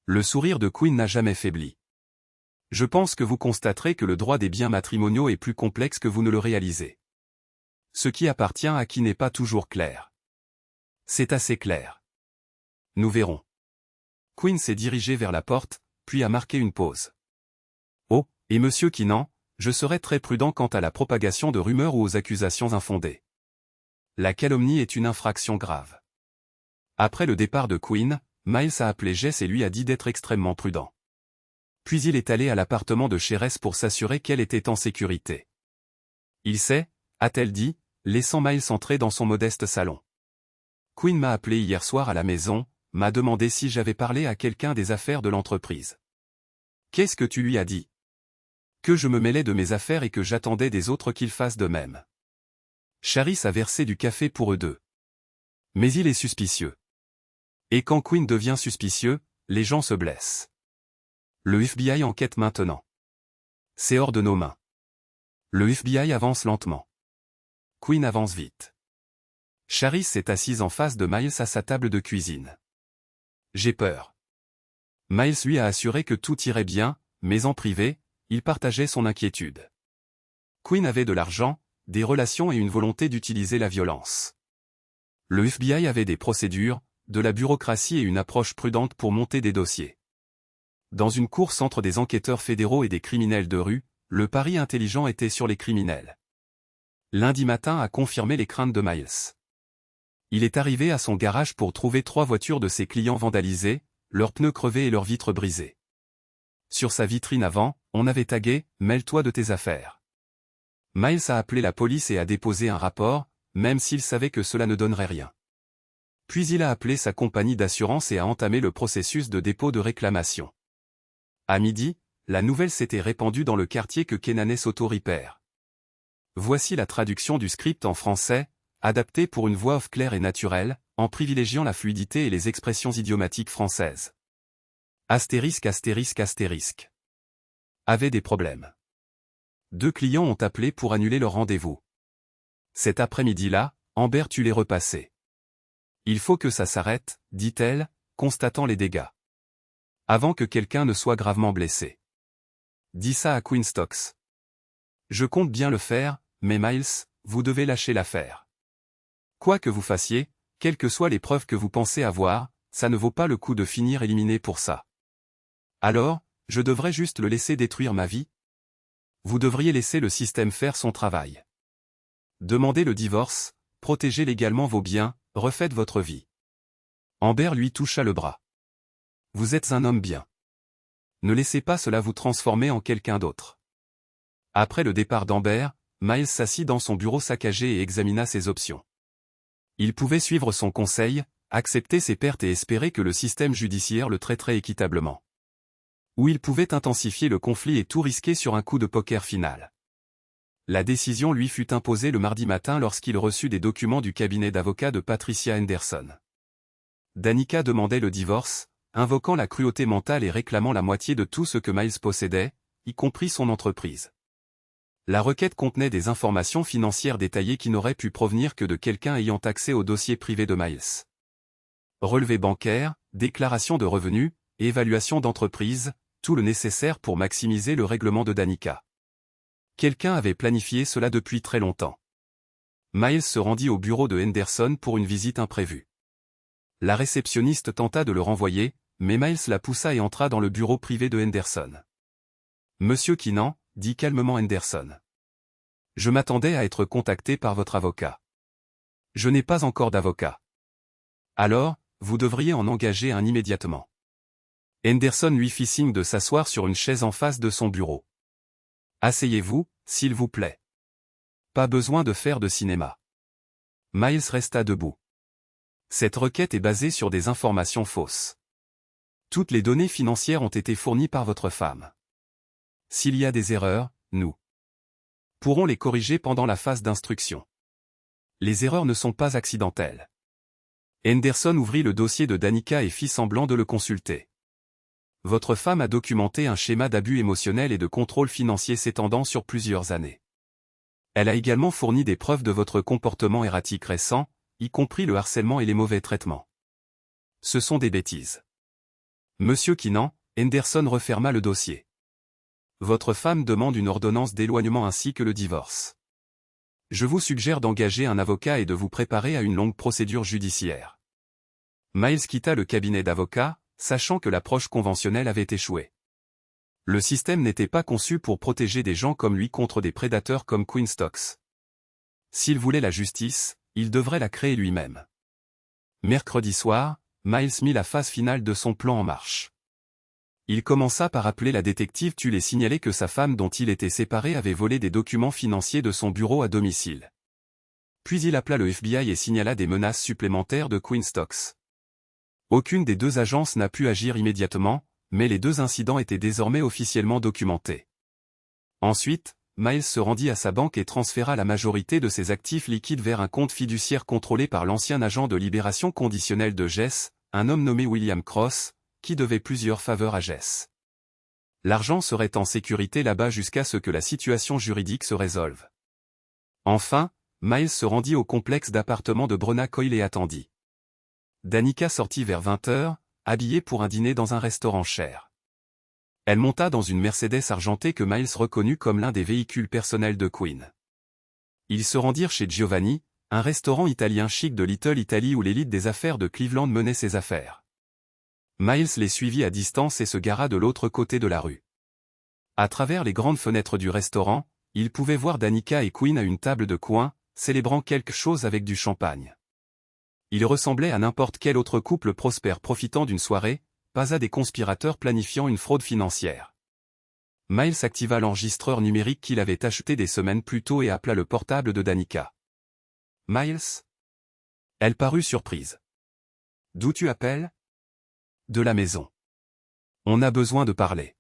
Le sourire de Quinn n'a jamais faibli. Je pense que vous constaterez que le droit des biens matrimoniaux est plus complexe que vous ne le réalisez. Ce qui appartient à qui n'est pas toujours clair. C'est assez clair. Nous verrons. Quinn s'est dirigé vers la porte, puis a marqué une pause. Oh, et monsieur Kinnan, je serai très prudent quant à la propagation de rumeurs ou aux accusations infondées. La calomnie est une infraction grave. Après le départ de Quinn, Miles a appelé Jess et lui a dit d'être extrêmement prudent. Puis il est allé à l'appartement de Sheress pour s'assurer qu'elle était en sécurité. Il sait, a-t-elle dit, laissant Miles entrer dans son modeste salon. Quinn m'a appelé hier soir à la maison, m'a demandé si j'avais parlé à quelqu'un des affaires de l'entreprise. Qu'est-ce que tu lui as dit? Que je me mêlais de mes affaires et que j'attendais des autres qu'ils fassent de même. Charis a versé du café pour eux deux. Mais il est suspicieux. Et quand Quinn devient suspicieux, les gens se blessent. Le FBI enquête maintenant. C'est hors de nos mains. Le FBI avance lentement. Quinn avance vite. Charis s'est assise en face de Miles à sa table de cuisine. J'ai peur. Miles lui a assuré que tout irait bien, mais en privé, il partageait son inquiétude. Quinn avait de l'argent, des relations et une volonté d'utiliser la violence. Le FBI avait des procédures, de la bureaucratie et une approche prudente pour monter des dossiers. Dans une course entre des enquêteurs fédéraux et des criminels de rue, le pari intelligent était sur les criminels. Lundi matin a confirmé les craintes de Miles. Il est arrivé à son garage pour trouver 3 voitures de ses clients vandalisées, leurs pneus crevés et leurs vitres brisées. Sur sa vitrine avant, on avait tagué « Mêle-toi de tes affaires ». Miles a appelé la police et a déposé un rapport, même s'il savait que cela ne donnerait rien. Puis il a appelé sa compagnie d'assurance et a entamé le processus de dépôt de réclamation. À midi, la nouvelle s'était répandue dans le quartier que Kenanes Auto Repair. Voici la traduction du script en français, adapté pour une voix off claire et naturelle, en privilégiant la fluidité et les expressions idiomatiques françaises. Astérisque astérisque astérisque. Avait des problèmes. 2 clients ont appelé pour annuler leur rendez-vous. Cet après-midi-là, Amber tu les repassés. Il faut que ça s'arrête, dit-elle, constatant les dégâts. Avant que quelqu'un ne soit gravement blessé. Dis ça à Quinn Stokes. Je compte bien le faire, mais Miles, vous devez lâcher l'affaire. Quoi que vous fassiez, quelles que soient les preuves que vous pensez avoir, ça ne vaut pas le coup de finir éliminé pour ça. Alors, je devrais juste le laisser détruire ma vie? Vous devriez laisser le système faire son travail. Demandez le divorce, protégez légalement vos biens, refaites votre vie. Amber lui toucha le bras. Vous êtes un homme bien. Ne laissez pas cela vous transformer en quelqu'un d'autre. Après le départ d'Amber, Miles s'assit dans son bureau saccagé et examina ses options. Il pouvait suivre son conseil, accepter ses pertes et espérer que le système judiciaire le traiterait équitablement. Ou il pouvait intensifier le conflit et tout risquer sur un coup de poker final. La décision lui fut imposée le mardi matin lorsqu'il reçut des documents du cabinet d'avocats de Patricia Henderson. Danica demandait le divorce, invoquant la cruauté mentale et réclamant la moitié de tout ce que Miles possédait, y compris son entreprise. La requête contenait des informations financières détaillées qui n'auraient pu provenir que de quelqu'un ayant accès au dossier privé de Miles. Relevés bancaires, déclaration de revenus, évaluation d'entreprise, tout le nécessaire pour maximiser le règlement de Danica. Quelqu'un avait planifié cela depuis très longtemps. Miles se rendit au bureau de Henderson pour une visite imprévue. La réceptionniste tenta de le renvoyer, mais Miles la poussa et entra dans le bureau privé de Henderson. « Monsieur Kinnan, » dit calmement Henderson. « Je m'attendais à être contacté par votre avocat. Je n'ai pas encore d'avocat. Alors, vous devriez en engager un immédiatement. » Henderson lui fit signe de s'asseoir sur une chaise en face de son bureau. « Asseyez-vous, s'il vous plaît. Pas besoin de faire de cinéma. » Miles resta debout. Cette requête est basée sur des informations fausses. Toutes les données financières ont été fournies par votre femme. S'il y a des erreurs, nous pourrons les corriger pendant la phase d'instruction. Les erreurs ne sont pas accidentelles. Henderson ouvrit le dossier de Danica et fit semblant de le consulter. Votre femme a documenté un schéma d'abus émotionnel et de contrôle financier s'étendant sur plusieurs années. Elle a également fourni des preuves de votre comportement erratique récent, y compris le harcèlement et les mauvais traitements. Ce sont des bêtises. Monsieur Keenan, Henderson referma le dossier. Votre femme demande une ordonnance d'éloignement ainsi que le divorce. Je vous suggère d'engager un avocat et de vous préparer à une longue procédure judiciaire. Miles quitta le cabinet d'avocats, sachant que l'approche conventionnelle avait échoué. Le système n'était pas conçu pour protéger des gens comme lui contre des prédateurs comme Quinn Stokes. S'il voulait la justice, il devrait la créer lui-même. Mercredi soir, Miles mit la phase finale de son plan en marche. Il commença par appeler la détective Tulle et signaler que sa femme dont il était séparé avait volé des documents financiers de son bureau à domicile. Puis il appela le FBI et signala des menaces supplémentaires de Quinn Stokes. Aucune des deux agences n'a pu agir immédiatement, mais les deux incidents étaient désormais officiellement documentés. Ensuite, Miles se rendit à sa banque et transféra la majorité de ses actifs liquides vers un compte fiduciaire contrôlé par l'ancien agent de libération conditionnelle de Jess, un homme nommé William Cross, qui devait plusieurs faveurs à Jess. L'argent serait en sécurité là-bas jusqu'à ce que la situation juridique se résolve. Enfin, Miles se rendit au complexe d'appartements de Brenna Coyle et attendit. Danica sortit vers 20h, habillée pour un dîner dans un restaurant cher. Elle monta dans une Mercedes argentée que Miles reconnut comme l'un des véhicules personnels de Quinn. Ils se rendirent chez Giovanni, un restaurant italien chic de Little Italy où l'élite des affaires de Cleveland menait ses affaires. Miles les suivit à distance et se gara de l'autre côté de la rue. À travers les grandes fenêtres du restaurant, il pouvait voir Danica et Quinn à une table de coin, célébrant quelque chose avec du champagne. Ils ressemblaient à n'importe quel autre couple prospère profitant d'une soirée, pas à des conspirateurs planifiant une fraude financière. Miles activa l'enregistreur numérique qu'il avait acheté des semaines plus tôt et appela le portable de Danica. « Miles ?» Elle parut surprise. « D'où tu appelles ?»« De la maison. On a besoin de parler.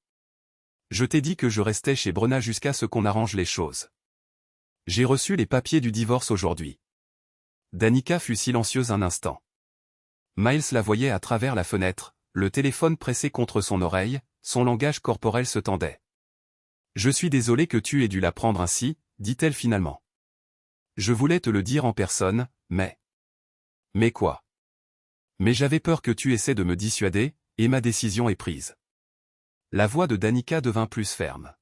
Je t'ai dit que je restais chez Brenna jusqu'à ce qu'on arrange les choses. J'ai reçu les papiers du divorce aujourd'hui. » Danica fut silencieuse un instant. Miles la voyait à travers la fenêtre, le téléphone pressé contre son oreille, son langage corporel se tendait. « Je suis désolé que tu aies dû l'apprendre ainsi, dit-elle finalement. Je voulais te le dire en personne, mais... Mais quoi? Mais j'avais peur que tu essaies de me dissuader, et ma décision est prise. La voix de Danica devint plus ferme.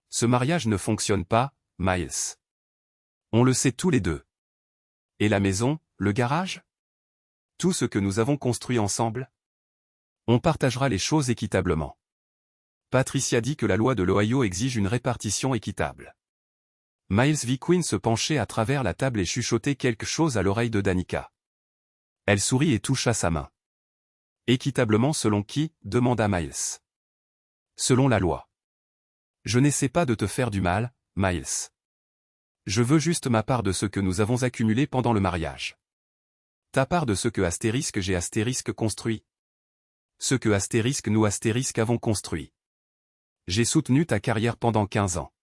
Ce mariage ne fonctionne pas, Miles. On le sait tous les deux. Et la maison, le garage? Tout ce que nous avons construit ensemble? On partagera les choses équitablement. Patricia dit que la loi de l'Ohio exige une répartition équitable. Miles vit Quinn se pencher à travers la table et chuchoter quelque chose à l'oreille de Danica. Elle sourit et toucha sa main. Équitablement selon qui? Demanda Miles. Selon la loi. Je n'essaie pas de te faire du mal, Miles. Je veux juste ma part de ce que nous avons accumulé pendant le mariage. Ta part de ce que j'ai construit. Ce que nous avons construit. J'ai soutenu ta carrière pendant 15 ans.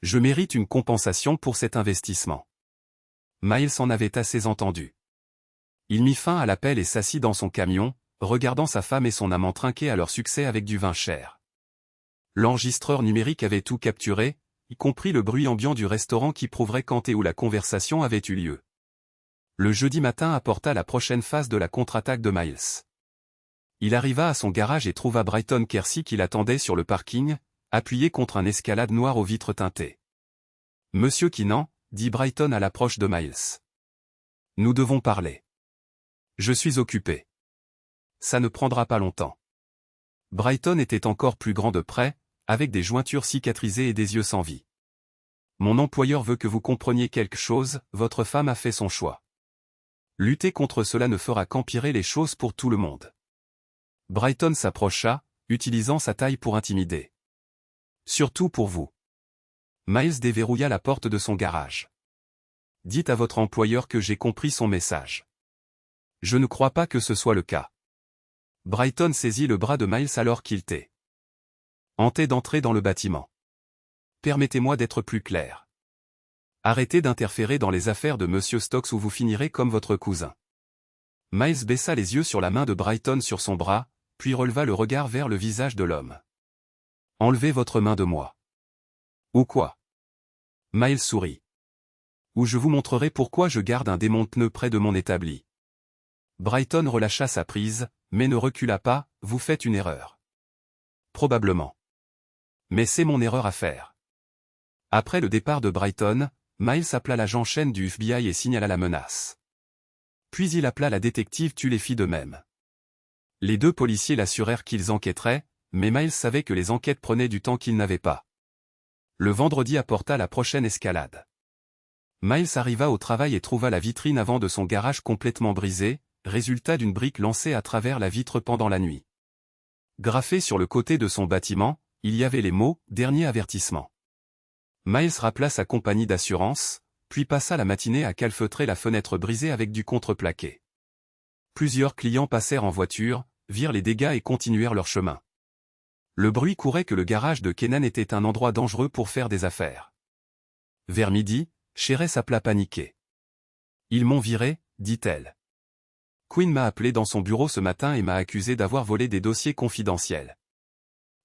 Je mérite une compensation pour cet investissement. Miles en avait assez entendu. Il mit fin à l'appel et s'assit dans son camion, regardant sa femme et son amant trinquer à leur succès avec du vin cher. L'enregistreur numérique avait tout capturé, y compris le bruit ambiant du restaurant qui prouverait quand et où la conversation avait eu lieu. Le jeudi matin apporta la prochaine phase de la contre-attaque de Miles. Il arriva à son garage et trouva Brighton Kersey qui l'attendait sur le parking, appuyé contre un escalade noir aux vitres teintées. « Monsieur Keenan » dit Brighton à l'approche de Miles. « Nous devons parler. Je suis occupé. Ça ne prendra pas longtemps. » Brighton était encore plus grand de près, avec des jointures cicatrisées et des yeux sans vie. « Mon employeur veut que vous compreniez quelque chose, votre femme a fait son choix. Lutter contre cela ne fera qu'empirer les choses pour tout le monde. » Brighton s'approcha, utilisant sa taille pour intimider. « Surtout pour vous. » Miles déverrouilla la porte de son garage. « Dites à votre employeur que j'ai compris son message. » « Je ne crois pas que ce soit le cas. » Brighton saisit le bras de Miles alors qu'il tentait d'entrer dans le bâtiment. « Permettez-moi d'être plus clair. Arrêtez d'interférer dans les affaires de Monsieur Stokes ou vous finirez comme votre cousin. » Miles baissa les yeux sur la main de Brighton sur son bras, puis releva le regard vers le visage de l'homme. « Enlevez votre main de moi. » « Ou quoi ? Miles sourit. Ou je vous montrerai pourquoi je garde un démonte-pneus près de mon établi. Brighton relâcha sa prise, mais ne recula pas, vous faites une erreur. Probablement. Mais c'est mon erreur à faire. Après le départ de Brighton, Miles appela l'agent Chen du FBI et signala la menace. Puis il appela la détective Tulle et fit de même. Les deux policiers l'assurèrent qu'ils enquêteraient, mais Miles savait que les enquêtes prenaient du temps qu'il n'avait pas. Le vendredi apporta la prochaine escalade. Miles arriva au travail et trouva la vitrine avant de son garage complètement brisée, résultat d'une brique lancée à travers la vitre pendant la nuit. Graffé sur le côté de son bâtiment, il y avait les mots « Dernier avertissement ». Miles rappela sa compagnie d'assurance, puis passa la matinée à calfeutrer la fenêtre brisée avec du contreplaqué. Plusieurs clients passèrent en voiture, virent les dégâts et continuèrent leur chemin. Le bruit courait que le garage de Kenan était un endroit dangereux pour faire des affaires. Vers midi, Sherry s'appela paniquée. « Ils m'ont viré », dit-elle. Quinn m'a appelé dans son bureau ce matin et m'a accusé d'avoir volé des dossiers confidentiels.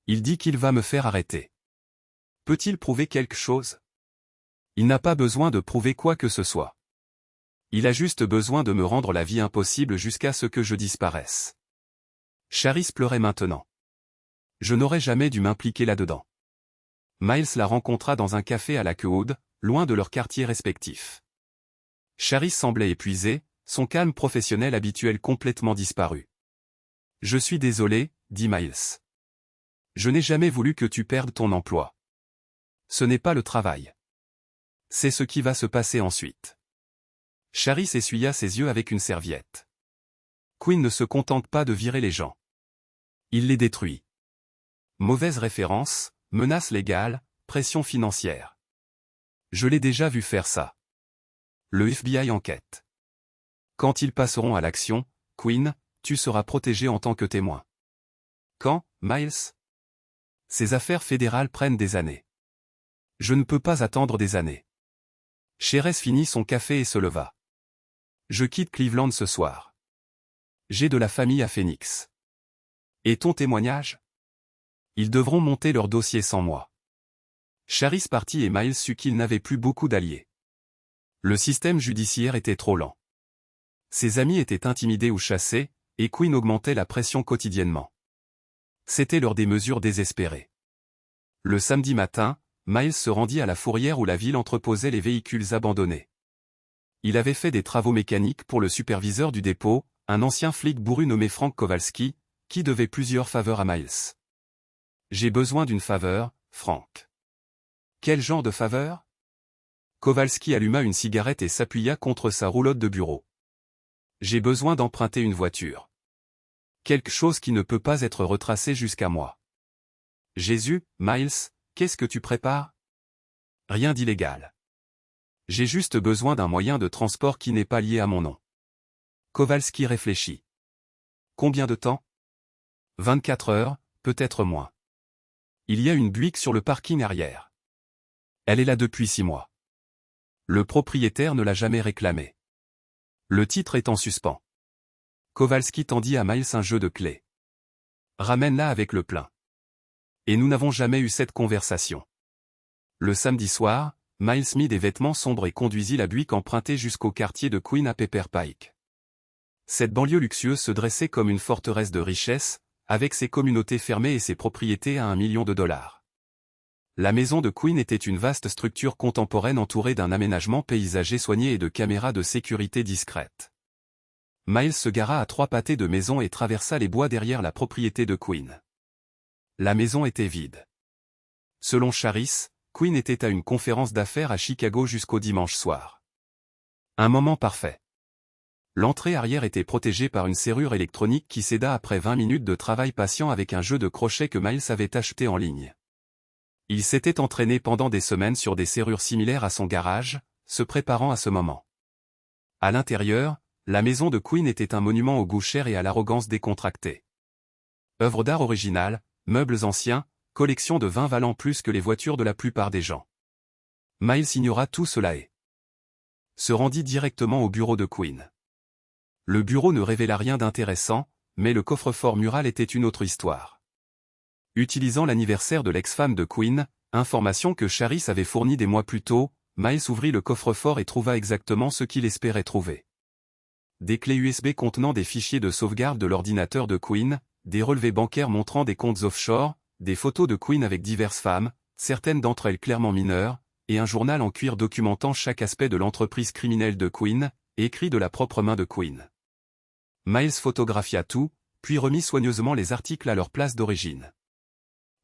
Il dit qu'il va me faire arrêter. Peut-il prouver quelque chose? Il n'a pas besoin de prouver quoi que ce soit. Il a juste besoin de me rendre la vie impossible jusqu'à ce que je disparaisse. Charis pleurait maintenant. Je n'aurais jamais dû m'impliquer là-dedans. Miles la rencontra dans un café à Lakewood, loin de leurs quartiers respectifs. Charis semblait épuisé, son calme professionnel habituel complètement disparu. « Je suis désolé, » dit Miles. « Je n'ai jamais voulu que tu perdes ton emploi. Ce n'est pas le travail. C'est ce qui va se passer ensuite. » Charis essuya ses yeux avec une serviette. Quinn ne se contente pas de virer les gens. Il les détruit. Mauvaise référence, menace légale, pression financière. Je l'ai déjà vu faire ça. Le FBI enquête. Quand ils passeront à l'action, Quinn, tu seras protégé en tant que témoin. Quand, Miles? Ces affaires fédérales prennent des années. Je ne peux pas attendre des années. Sherry finit son café et se leva. Je quitte Cleveland ce soir. J'ai de la famille à Phoenix. Et ton témoignage? Ils devront monter leur dossier sans moi. Charis partit et Miles sut qu'il n'avait plus beaucoup d'alliés. Le système judiciaire était trop lent. Ses amis étaient intimidés ou chassés, et Quinn augmentait la pression quotidiennement. C'était l'heure des mesures désespérées. Le samedi matin, Miles se rendit à la fourrière où la ville entreposait les véhicules abandonnés. Il avait fait des travaux mécaniques pour le superviseur du dépôt, un ancien flic bourru nommé Frank Kowalski, qui devait plusieurs faveurs à Miles. « J'ai besoin d'une faveur, Frank. »« Quel genre de faveur ?» Kowalski alluma une cigarette et s'appuya contre sa roulotte de bureau. « J'ai besoin d'emprunter une voiture. Quelque chose qui ne peut pas être retracé jusqu'à moi. »« Jésus, Miles, qu'est-ce que tu prépares ?»« Rien d'illégal. J'ai juste besoin d'un moyen de transport qui n'est pas lié à mon nom. » Kowalski réfléchit. « Combien de temps ?»« 24 heures, peut-être moins. Il y a une Buick sur le parking arrière. Elle est là depuis 6 mois. Le propriétaire ne l'a jamais réclamée. Le titre est en suspens. » Kowalski tendit à Miles un jeu de clés. « Ramène-la avec le plein. » Et nous n'avons jamais eu cette conversation. Le samedi soir, Miles mit des vêtements sombres et conduisit la Buick empruntée jusqu'au quartier de Queen à Pepper Pike. Cette banlieue luxueuse se dressait comme une forteresse de richesse, avec ses communautés fermées et ses propriétés à $1 million. La maison de Queen était une vaste structure contemporaine entourée d'un aménagement paysager soigné et de caméras de sécurité discrètes. Miles se gara à 3 pâtés de maison et traversa les bois derrière la propriété de Queen. La maison était vide. Selon Charis, Queen était à une conférence d'affaires à Chicago jusqu'au dimanche soir. Un moment parfait. L'entrée arrière était protégée par une serrure électronique qui céda après 20 minutes de travail patient avec un jeu de crochet que Miles avait acheté en ligne. Il s'était entraîné pendant des semaines sur des serrures similaires à son garage, se préparant à ce moment. À l'intérieur, la maison de Queen était un monument au goût cher et à l'arrogance décontractée. Œuvre d'art originale, meubles anciens, collection de vin valant plus que les voitures de la plupart des gens. Miles ignora tout cela et se rendit directement au bureau de Queen. Le bureau ne révéla rien d'intéressant, mais le coffre-fort mural était une autre histoire. Utilisant l'anniversaire de l'ex-femme de Queen, Information que Charis avait fournie des mois plus tôt, Miles ouvrit le coffre-fort et trouva exactement ce qu'il espérait trouver. Des clés USB contenant des fichiers de sauvegarde de l'ordinateur de Quinn, des relevés bancaires montrant des comptes offshore, des photos de Quinn avec diverses femmes, certaines d'entre elles clairement mineures, et un journal en cuir documentant chaque aspect de l'entreprise criminelle de Quinn, écrit de la propre main de Quinn. Miles photographia tout, puis remit soigneusement les articles à leur place d'origine.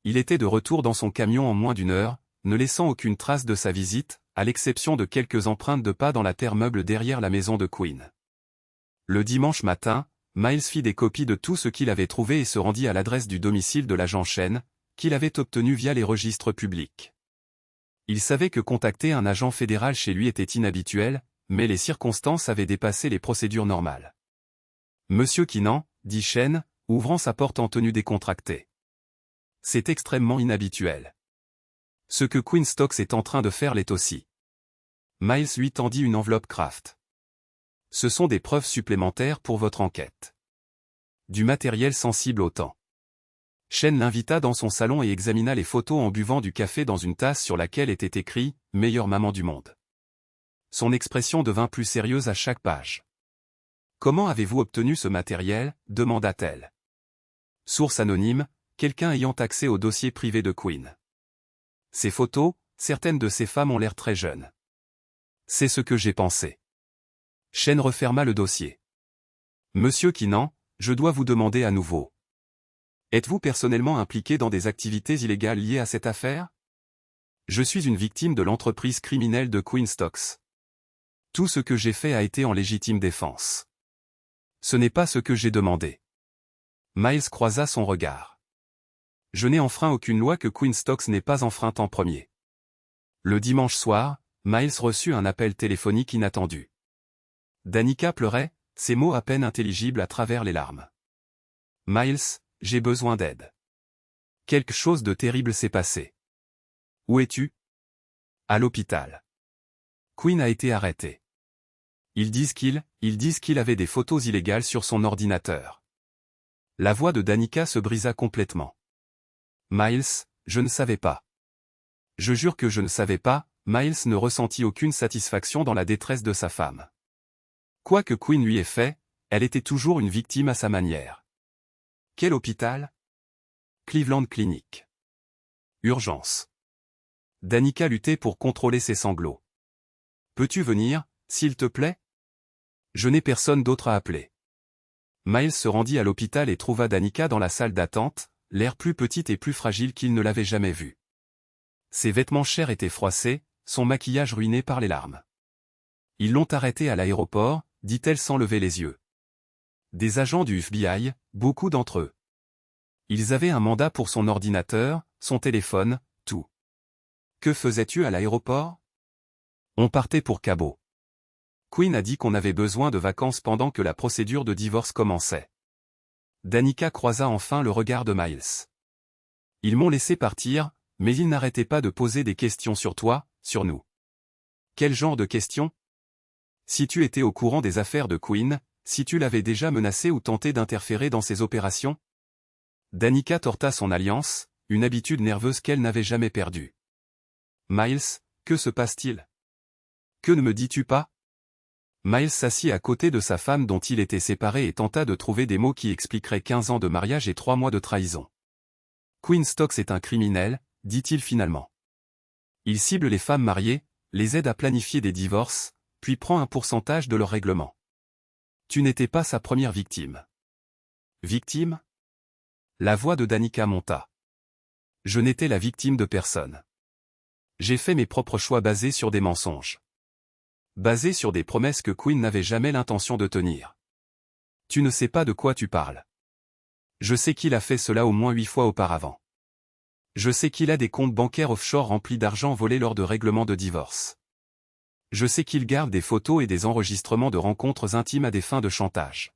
Il était de retour dans son camion en moins d'une heure, ne laissant aucune trace de sa visite, à l'exception de quelques empreintes de pas dans la terre meuble derrière la maison de Quinn. Le dimanche matin, Miles fit des copies de tout ce qu'il avait trouvé et se rendit à l'adresse du domicile de l'agent Chen, qu'il avait obtenu via les registres publics. Il savait que contacter un agent fédéral chez lui était inhabituel, mais les circonstances avaient dépassé les procédures normales. « Monsieur Kinnan », dit Chen, ouvrant sa porte en tenue décontractée. « C'est extrêmement inhabituel. Ce que Quinn Stokes est en train de faire l'est aussi. » Miles lui tendit une enveloppe Kraft. « Ce sont des preuves supplémentaires pour votre enquête. Du matériel sensible au temps. » Chen l'invita dans son salon et examina les photos en buvant du café dans une tasse sur laquelle était écrit « Meilleure maman du monde ». Son expression devint plus sérieuse à chaque page. « Comment avez-vous obtenu ce matériel » demanda-t-elle. Source anonyme, quelqu'un ayant accès au dossier privé de Quinn. Ces photos, certaines de ces femmes ont l'air très jeunes. C'est ce que j'ai pensé. Chen referma le dossier. Monsieur Kinnan, je dois vous demander à nouveau. Êtes-vous personnellement impliqué dans des activités illégales liées à cette affaire? Je suis une victime de l'entreprise criminelle de Quinn Stokes. Tout ce que j'ai fait a été en légitime défense. Ce n'est pas ce que j'ai demandé. Miles croisa son regard. Je n'ai enfreint aucune loi que Quinn Stokes n'ait pas enfreinte en premier. Le dimanche soir, Miles reçut un appel téléphonique inattendu. Danica pleurait, ses mots à peine intelligibles à travers les larmes. Miles, j'ai besoin d'aide. Quelque chose de terrible s'est passé. Où es-tu? À l'hôpital. Quinn a été arrêté. Ils disent qu'il avait des photos illégales sur son ordinateur. La voix de Danica se brisa complètement. Miles, je ne savais pas. Je jure que je ne savais pas, Miles ne ressentit aucune satisfaction dans la détresse de sa femme. Quoi que Quinn lui ait fait, elle était toujours une victime à sa manière. Quel hôpital? Cleveland Clinic. Urgence. Danica luttait pour contrôler ses sanglots. Peux-tu venir, s'il te plaît? Je n'ai personne d'autre à appeler. Miles se rendit à l'hôpital et trouva Danica dans la salle d'attente, l'air plus petite et plus fragile qu'il ne l'avait jamais vue. Ses vêtements chers étaient froissés, son maquillage ruiné par les larmes. Ils l'ont arrêtée à l'aéroport, dit-elle sans lever les yeux. Des agents du FBI, beaucoup d'entre eux. Ils avaient un mandat pour son ordinateur, son téléphone, tout. Que faisais-tu à l'aéroport? On partait pour Cabo. Quinn a dit qu'on avait besoin de vacances pendant que la procédure de divorce commençait. Danica croisa enfin le regard de Miles. Ils m'ont laissé partir, mais ils n'arrêtaient pas de poser des questions sur toi, sur nous. Quel genre de questions? Si tu étais au courant des affaires de Quinn, si tu l'avais déjà menacé ou tenté d'interférer dans ses opérations? Danica torta son alliance, une habitude nerveuse qu'elle n'avait jamais perdue. Miles, que se passe-t-il? Que ne me dis-tu pas? Miles s'assit à côté de sa femme dont il était séparé et tenta de trouver des mots qui expliqueraient 15 ans de mariage et 3 mois de trahison. Quinn Stokes est un criminel, dit-il finalement. Il cible les femmes mariées, les aide à planifier des divorces, puis prend un pourcentage de leur règlement. Tu n'étais pas sa première victime. Victime? La voix de Danica monta. Je n'étais la victime de personne. J'ai fait mes propres choix basés sur des mensonges. Basés sur des promesses que Quinn n'avait jamais l'intention de tenir. Tu ne sais pas de quoi tu parles. Je sais qu'il a fait cela au moins 8 fois auparavant. Je sais qu'il a des comptes bancaires offshore remplis d'argent volé lors de règlements de divorce. Je sais qu'il garde des photos et des enregistrements de rencontres intimes à des fins de chantage.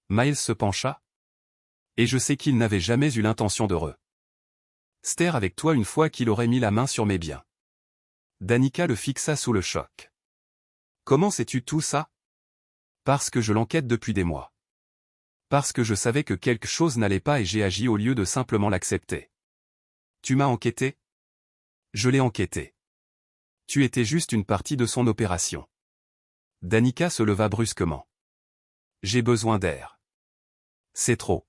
Miles se pencha. Et je sais qu'il n'avait jamais eu l'intention de rester avec toi une fois qu'il aurait mis la main sur mes biens. Danica le fixa sous le choc. Comment sais-tu tout ça? Parce que je l'enquête depuis des mois. Parce que je savais que quelque chose n'allait pas et j'ai agi au lieu de simplement l'accepter. Tu m'as enquêté? Je l'ai enquêté. Tu étais juste une partie de son opération. Danica se leva brusquement. J'ai besoin d'air. C'est trop.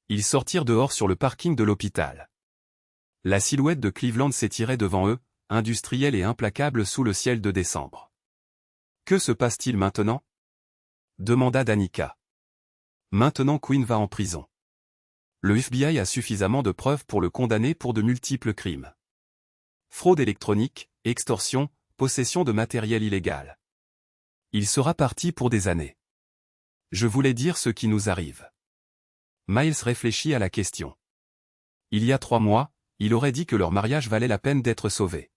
Ils sortirent dehors sur le parking de l'hôpital. La silhouette de Cleveland s'étirait devant eux, industrielle et implacable sous le ciel de décembre. Que se passe-t-il maintenant? Demanda Danica. Maintenant Quinn va en prison. Le FBI a suffisamment de preuves pour le condamner pour de multiples crimes. Fraude électronique, extorsion, possession de matériel illégal. Il sera parti pour des années. Je voulais dire ce qui nous arrive. Miles réfléchit à la question. Il y a 3 mois, il aurait dit que leur mariage valait la peine d'être sauvé.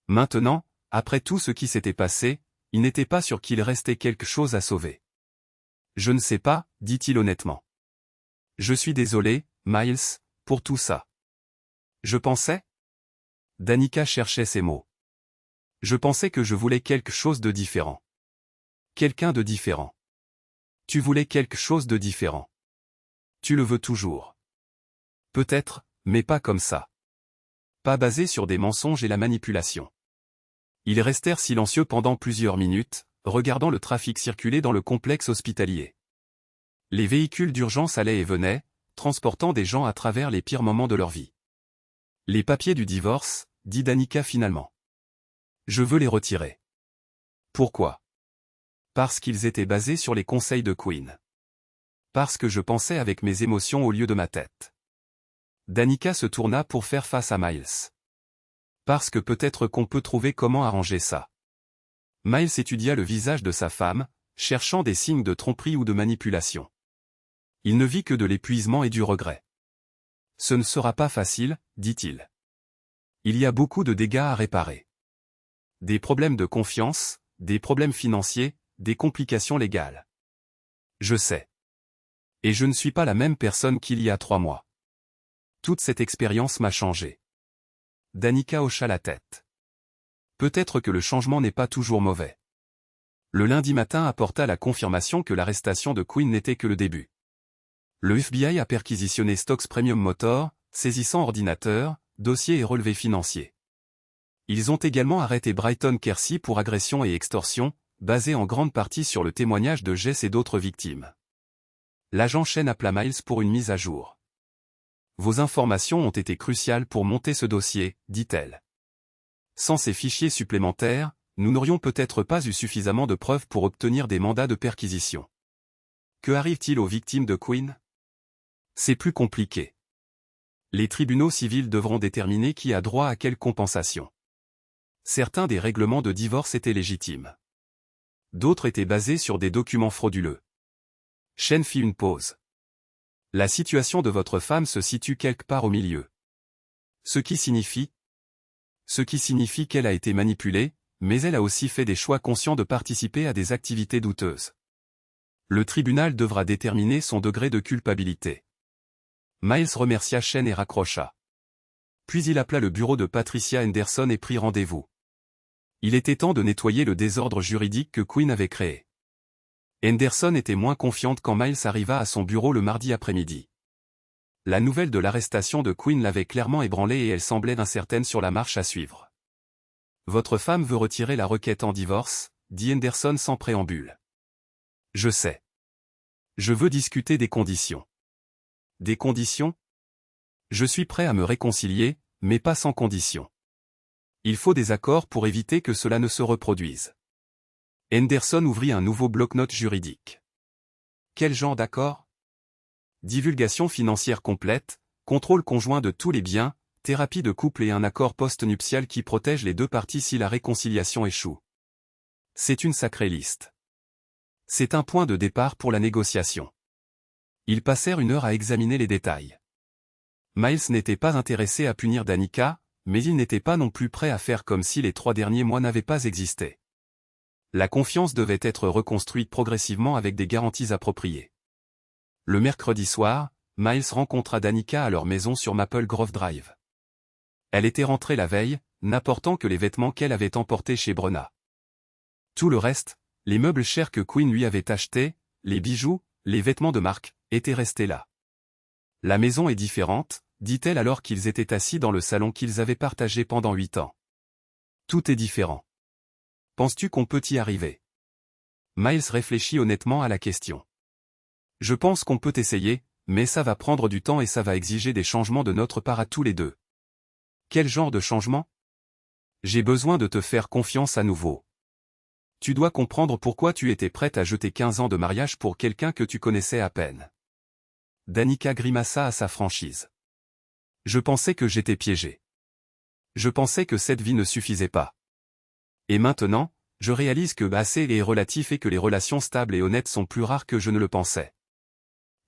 Maintenant, après tout ce qui s'était passé, il n'était pas sûr qu'il restait quelque chose à sauver. Je ne sais pas, dit-il honnêtement. Je suis désolé, Miles, pour tout ça. Je pensais? Danica cherchait ses mots. Je pensais que je voulais quelque chose de différent. Quelqu'un de différent. Tu voulais quelque chose de différent. Tu le veux toujours. Peut-être, mais pas comme ça. Pas basé sur des mensonges et la manipulation. Ils restèrent silencieux pendant plusieurs minutes, regardant le trafic circuler dans le complexe hospitalier. Les véhicules d'urgence allaient et venaient, transportant des gens à travers les pires moments de leur vie. Les papiers du divorce, dit Danica finalement. Je veux les retirer. Pourquoi? Parce qu'ils étaient basés sur les conseils de Quinn. Parce que je pensais avec mes émotions au lieu de ma tête. Danica se tourna pour faire face à Miles. Parce que peut-être qu'on peut trouver comment arranger ça. Miles étudia le visage de sa femme, cherchant des signes de tromperie ou de manipulation. Il ne vit que de l'épuisement et du regret. Ce ne sera pas facile, dit-il. Il y a beaucoup de dégâts à réparer. Des problèmes de confiance, des problèmes financiers, des complications légales. Je sais. Et je ne suis pas la même personne qu'il y a 3 mois. Toute cette expérience m'a changé. Danica hocha la tête. Peut-être que le changement n'est pas toujours mauvais. Le lundi matin apporta la confirmation que l'arrestation de Quinn n'était que le début. Le FBI a perquisitionné Stocks Premium Motor, saisissant ordinateurs, dossiers et relevés financiers. Ils ont également arrêté Brighton Kersey pour agression et extorsion, basé en grande partie sur le témoignage de Jess et d'autres victimes. L'agent Chen appela Miles pour une mise à jour. Vos informations ont été cruciales pour monter ce dossier, dit-elle. Sans ces fichiers supplémentaires, nous n'aurions peut-être pas eu suffisamment de preuves pour obtenir des mandats de perquisition. Que arrive-t-il aux victimes de Quinn? C'est plus compliqué. Les tribunaux civils devront déterminer qui a droit à quelle compensation. Certains des règlements de divorce étaient légitimes. D'autres étaient basés sur des documents frauduleux. Chen fit une pause. La situation de votre femme se situe quelque part au milieu. Ce qui signifie qu'elle a été manipulée, mais elle a aussi fait des choix conscients de participer à des activités douteuses. Le tribunal devra déterminer son degré de culpabilité. Miles remercia Chen et raccrocha. Puis il appela le bureau de Patricia Henderson et prit rendez-vous. Il était temps de nettoyer le désordre juridique que Quinn avait créé. Henderson était moins confiante quand Miles arriva à son bureau le mardi après-midi. La nouvelle de l'arrestation de Quinn l'avait clairement ébranlée et elle semblait incertaine sur la marche à suivre. Votre femme veut retirer la requête en divorce, dit Henderson sans préambule. Je sais. Je veux discuter des conditions. Des conditions? Je suis prêt à me réconcilier, mais pas sans conditions. Il faut des accords pour éviter que cela ne se reproduise. Henderson ouvrit un nouveau bloc-notes juridique. Quel genre d'accord? Divulgation financière complète, contrôle conjoint de tous les biens, thérapie de couple et un accord post-nuptial qui protège les deux parties si la réconciliation échoue. C'est une sacrée liste. C'est un point de départ pour la négociation. Ils passèrent 1 heure à examiner les détails. Miles n'était pas intéressé à punir Danica, mais il n'était pas non plus prêt à faire comme si les 3 derniers mois n'avaient pas existé. La confiance devait être reconstruite progressivement avec des garanties appropriées. Le mercredi soir, Miles rencontra Danica à leur maison sur Maple Grove Drive. Elle était rentrée la veille, n'apportant que les vêtements qu'elle avait emportés chez Brenna. Tout le reste, les meubles chers que Quinn lui avait achetés, les bijoux, les vêtements de marque, étaient restés là. La maison est différente, dit-elle alors qu'ils étaient assis dans le salon qu'ils avaient partagé pendant 8 ans. Tout est différent. Penses-tu qu'on peut y arriver? Miles réfléchit honnêtement à la question. Je pense qu'on peut essayer, mais ça va prendre du temps et ça va exiger des changements de notre part à tous les deux. Quel genre de changement? J'ai besoin de te faire confiance à nouveau. Tu dois comprendre pourquoi tu étais prête à jeter 15 ans de mariage pour quelqu'un que tu connaissais à peine. Danica grimaça à sa franchise. Je pensais que j'étais piégé. Je pensais que cette vie ne suffisait pas. Et maintenant, je réalise que assez est relatif et que les relations stables et honnêtes sont plus rares que je ne le pensais.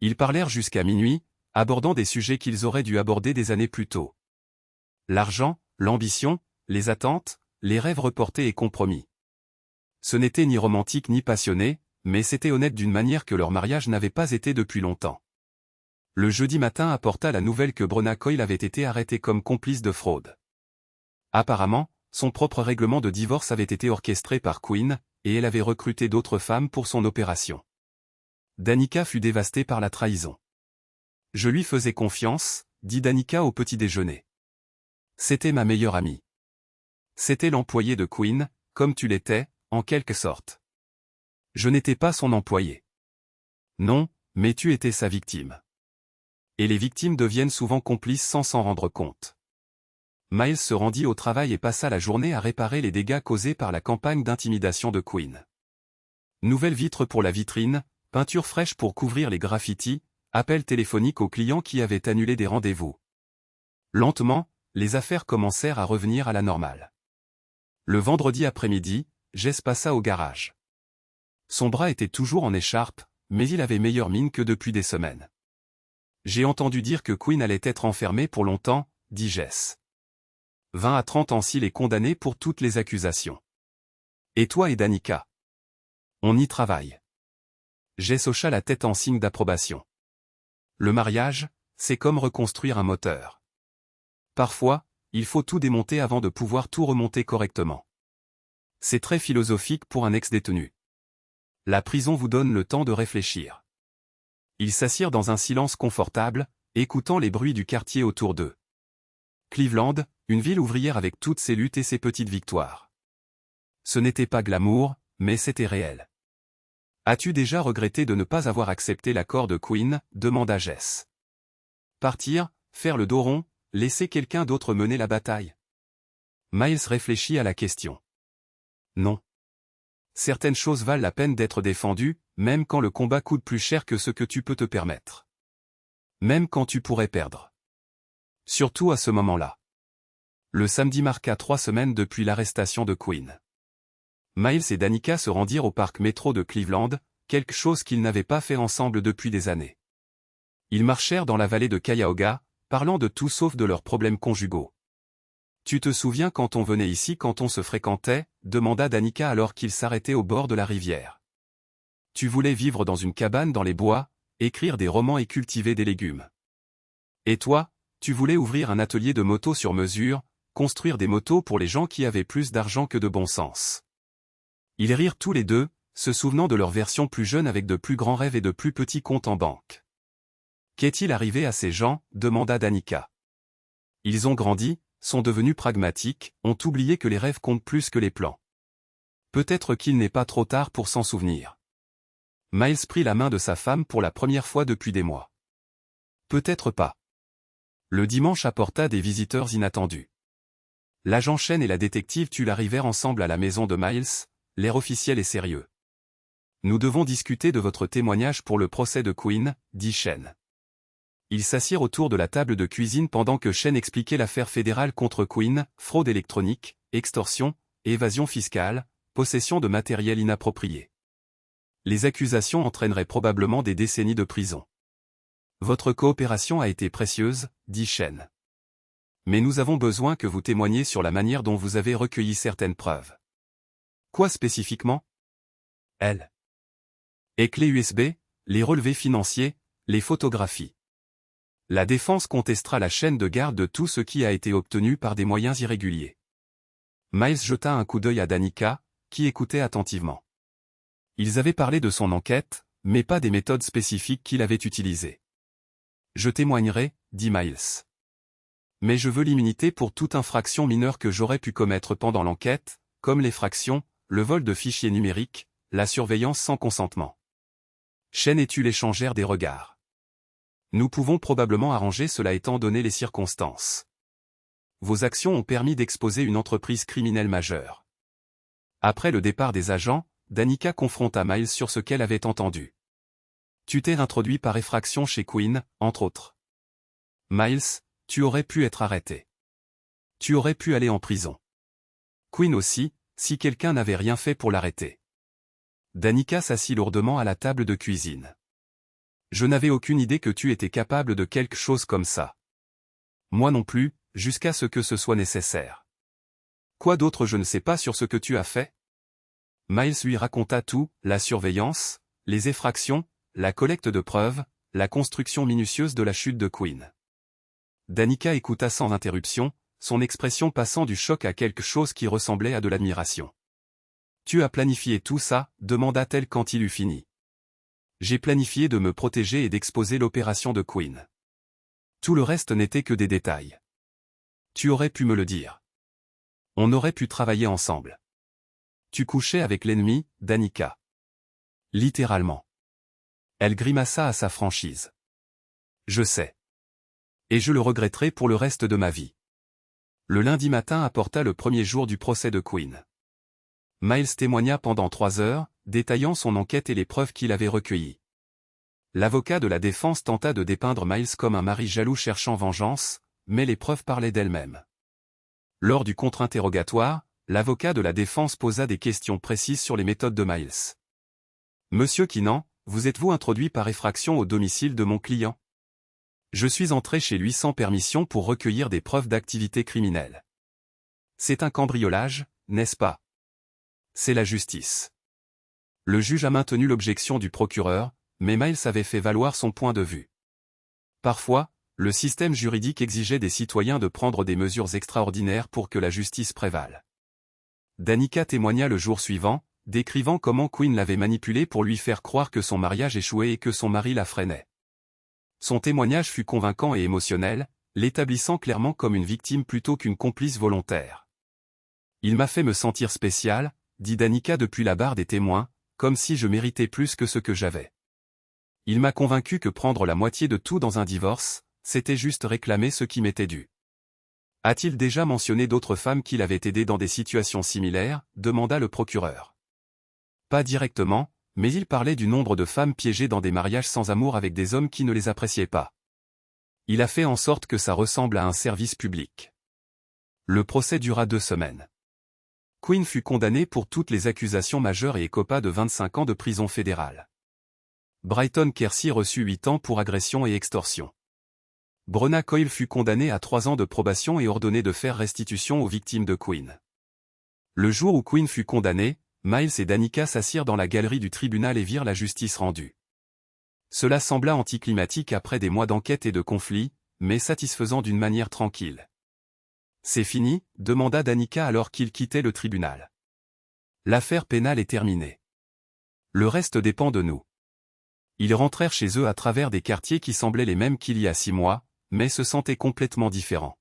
Ils parlèrent jusqu'à minuit, abordant des sujets qu'ils auraient dû aborder des années plus tôt. L'argent, l'ambition, les attentes, les rêves reportés et compromis. Ce n'était ni romantique ni passionné, mais c'était honnête d'une manière que leur mariage n'avait pas été depuis longtemps. Le jeudi matin apporta la nouvelle que Brenna Coyle avait été arrêtée comme complice de fraude. Apparemment, son propre règlement de divorce avait été orchestré par Quinn, et elle avait recruté d'autres femmes pour son opération. Danica fut dévastée par la trahison. Je lui faisais confiance, dit Danica au petit déjeuner. C'était ma meilleure amie. C'était l'employé de Quinn, comme tu l'étais, en quelque sorte. Je n'étais pas son employé. Non, mais tu étais sa victime. Et les victimes deviennent souvent complices sans s'en rendre compte. Miles se rendit au travail et passa la journée à réparer les dégâts causés par la campagne d'intimidation de Quinn. Nouvelle vitre pour la vitrine, peinture fraîche pour couvrir les graffitis, appel téléphonique aux clients qui avaient annulé des rendez-vous. Lentement, les affaires commencèrent à revenir à la normale. Le vendredi après-midi, Jess passa au garage. Son bras était toujours en écharpe, mais il avait meilleure mine que depuis des semaines. J'ai entendu dire que Quinn allait être enfermé pour longtemps, dit Jess. 20 à 30 ans s'il est condamné pour toutes les accusations. Et toi et Danica? On y travaille. Jess hocha la tête en signe d'approbation. Le mariage, c'est comme reconstruire un moteur. Parfois, il faut tout démonter avant de pouvoir tout remonter correctement. C'est très philosophique pour un ex-détenu. La prison vous donne le temps de réfléchir. Ils s'assirent dans un silence confortable, écoutant les bruits du quartier autour d'eux. Cleveland, une ville ouvrière avec toutes ses luttes et ses petites victoires. Ce n'était pas glamour, mais c'était réel. As-tu déjà regretté de ne pas avoir accepté l'accord de Quinn? Demanda Jess. Partir, faire le dos rond, laisser quelqu'un d'autre mener la bataille? Miles réfléchit à la question. Non. Certaines choses valent la peine d'être défendues, même quand le combat coûte plus cher que ce que tu peux te permettre. Même quand tu pourrais perdre. Surtout à ce moment-là. Le samedi marqua 3 semaines depuis l'arrestation de Quinn. Miles et Danica se rendirent au parc métro de Cleveland, quelque chose qu'ils n'avaient pas fait ensemble depuis des années. Ils marchèrent dans la vallée de Cuyahoga, parlant de tout sauf de leurs problèmes conjugaux. Tu te souviens quand on venait ici quand on se fréquentait? Demanda Danica alors qu'ils s'arrêtaient au bord de la rivière. Tu voulais vivre dans une cabane dans les bois, écrire des romans et cultiver des légumes. Et toi, tu voulais ouvrir un atelier de motos sur mesure, construire des motos pour les gens qui avaient plus d'argent que de bon sens. Ils rirent tous les deux, se souvenant de leur version plus jeune avec de plus grands rêves et de plus petits comptes en banque. Qu'est-il arrivé à ces gens? Demanda Danica. Ils ont grandi, sont devenus pragmatiques, ont oublié que les rêves comptent plus que les plans. Peut-être qu'il n'est pas trop tard pour s'en souvenir. Miles prit la main de sa femme pour la première fois depuis des mois. Peut-être pas. Le dimanche apporta des visiteurs inattendus. L'agent Chen et la détective Tull arrivèrent ensemble à la maison de Miles, l'air officiel et sérieux. Nous devons discuter de votre témoignage pour le procès de Quinn, dit Chen. Ils s'assirent autour de la table de cuisine pendant que Chen expliquait l'affaire fédérale contre Quinn, fraude électronique, extorsion, évasion fiscale, possession de matériel inapproprié. Les accusations entraîneraient probablement des décennies de prison. Votre coopération a été précieuse, dit Chen. Mais nous avons besoin que vous témoigniez sur la manière dont vous avez recueilli certaines preuves. Quoi spécifiquement? Les clés USB, les relevés financiers, les photographies. La défense contestera la chaîne de garde de tout ce qui a été obtenu par des moyens irréguliers. Miles jeta un coup d'œil à Danica, qui écoutait attentivement. Ils avaient parlé de son enquête, mais pas des méthodes spécifiques qu'il avait utilisées. Je témoignerai, dit Miles. Mais je veux l'immunité pour toute infraction mineure que j'aurais pu commettre pendant l'enquête, comme l'effraction, le vol de fichiers numériques, la surveillance sans consentement. Chen et Tull échangèrent des regards. Nous pouvons probablement arranger cela étant donné les circonstances. Vos actions ont permis d'exposer une entreprise criminelle majeure. Après le départ des agents, Danica confronta Miles sur ce qu'elle avait entendu. Tu t'es introduit par effraction chez Quinn, entre autres. Miles, tu aurais pu être arrêté. Tu aurais pu aller en prison. Quinn aussi, si quelqu'un n'avait rien fait pour l'arrêter. Danica s'assit lourdement à la table de cuisine. Je n'avais aucune idée que tu étais capable de quelque chose comme ça. Moi non plus, jusqu'à ce que ce soit nécessaire. Quoi d'autre je ne sais pas sur ce que tu as fait? Miles lui raconta tout, la surveillance, les effractions, la collecte de preuves, la construction minutieuse de la chute de Quinn. Danica écouta sans interruption, son expression passant du choc à quelque chose qui ressemblait à de l'admiration. Tu as planifié tout ça, demanda-t-elle quand il eut fini. J'ai planifié de me protéger et d'exposer l'opération de Quinn. Tout le reste n'était que des détails. Tu aurais pu me le dire. On aurait pu travailler ensemble. Tu couchais avec l'ennemi, Danica. Littéralement. Elle grimaça à sa franchise. Je sais. Et je le regretterai pour le reste de ma vie. Le lundi matin apporta le premier jour du procès de Quinn. Miles témoigna pendant 3 heures, détaillant son enquête et les preuves qu'il avait recueillies. L'avocat de la défense tenta de dépeindre Miles comme un mari jaloux cherchant vengeance, mais les preuves parlaient d'elles-mêmes. Lors du contre-interrogatoire, l'avocat de la défense posa des questions précises sur les méthodes de Miles. Monsieur Keenan, vous êtes-vous introduit par effraction au domicile de mon client? Je suis entré chez lui sans permission pour recueillir des preuves d'activité criminelle. C'est un cambriolage, n'est-ce pas? C'est la justice. Le juge a maintenu l'objection du procureur, mais Miles avait fait valoir son point de vue. Parfois, le système juridique exigeait des citoyens de prendre des mesures extraordinaires pour que la justice prévale. Danica témoigna le jour suivant, décrivant comment Quinn l'avait manipulée pour lui faire croire que son mariage échouait et que son mari la freinait. Son témoignage fut convaincant et émotionnel, l'établissant clairement comme une victime plutôt qu'une complice volontaire. Il m'a fait me sentir spécial, dit Danica depuis la barre des témoins, comme si je méritais plus que ce que j'avais. Il m'a convaincu que prendre la moitié de tout dans un divorce, c'était juste réclamer ce qui m'était dû. A-t-il déjà mentionné d'autres femmes qu'il avait aidées dans des situations similaires, demanda le procureur. Pas directement, mais il parlait du nombre de femmes piégées dans des mariages sans amour avec des hommes qui ne les appréciaient pas. Il a fait en sorte que ça ressemble à un service public. Le procès dura 2 semaines. Quinn fut condamné pour toutes les accusations majeures et écopa de 25 ans de prison fédérale. Brighton Kersey reçut 8 ans pour agression et extorsion. Brenna Coyle fut condamnée à 3 ans de probation et ordonné de faire restitution aux victimes de Quinn. Le jour où Quinn fut condamné, Miles et Danica s'assirent dans la galerie du tribunal et virent la justice rendue. Cela sembla anticlimatique après des mois d'enquête et de conflits, mais satisfaisant d'une manière tranquille. C'est fini, demanda Danica alors qu'ils quittaient le tribunal. L'affaire pénale est terminée. Le reste dépend de nous. Ils rentrèrent chez eux à travers des quartiers qui semblaient les mêmes qu'il y a 6 mois, mais se sentaient complètement différents.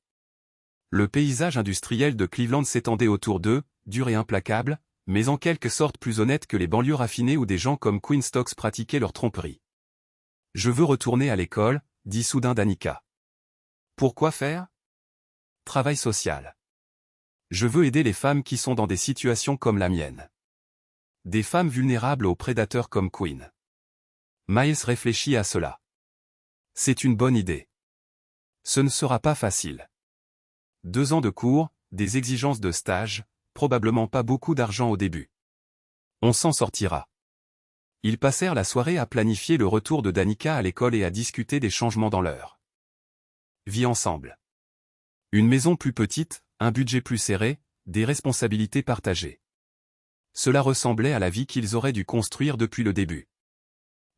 Le paysage industriel de Cleveland s'étendait autour d'eux, dur et implacable, mais en quelque sorte plus honnête que les banlieues raffinées où des gens comme Quinn Stokes pratiquaient leur tromperie. Je veux retourner à l'école, dit soudain Danica. Pourquoi faire? Travail social. Je veux aider les femmes qui sont dans des situations comme la mienne. Des femmes vulnérables aux prédateurs comme Quinn. Miles réfléchit à cela. C'est une bonne idée. Ce ne sera pas facile. 2 ans de cours, des exigences de stage, probablement pas beaucoup d'argent au début. On s'en sortira. Ils passèrent la soirée à planifier le retour de Danica à l'école et à discuter des changements dans leur vie ensemble. Une maison plus petite, un budget plus serré, des responsabilités partagées. Cela ressemblait à la vie qu'ils auraient dû construire depuis le début.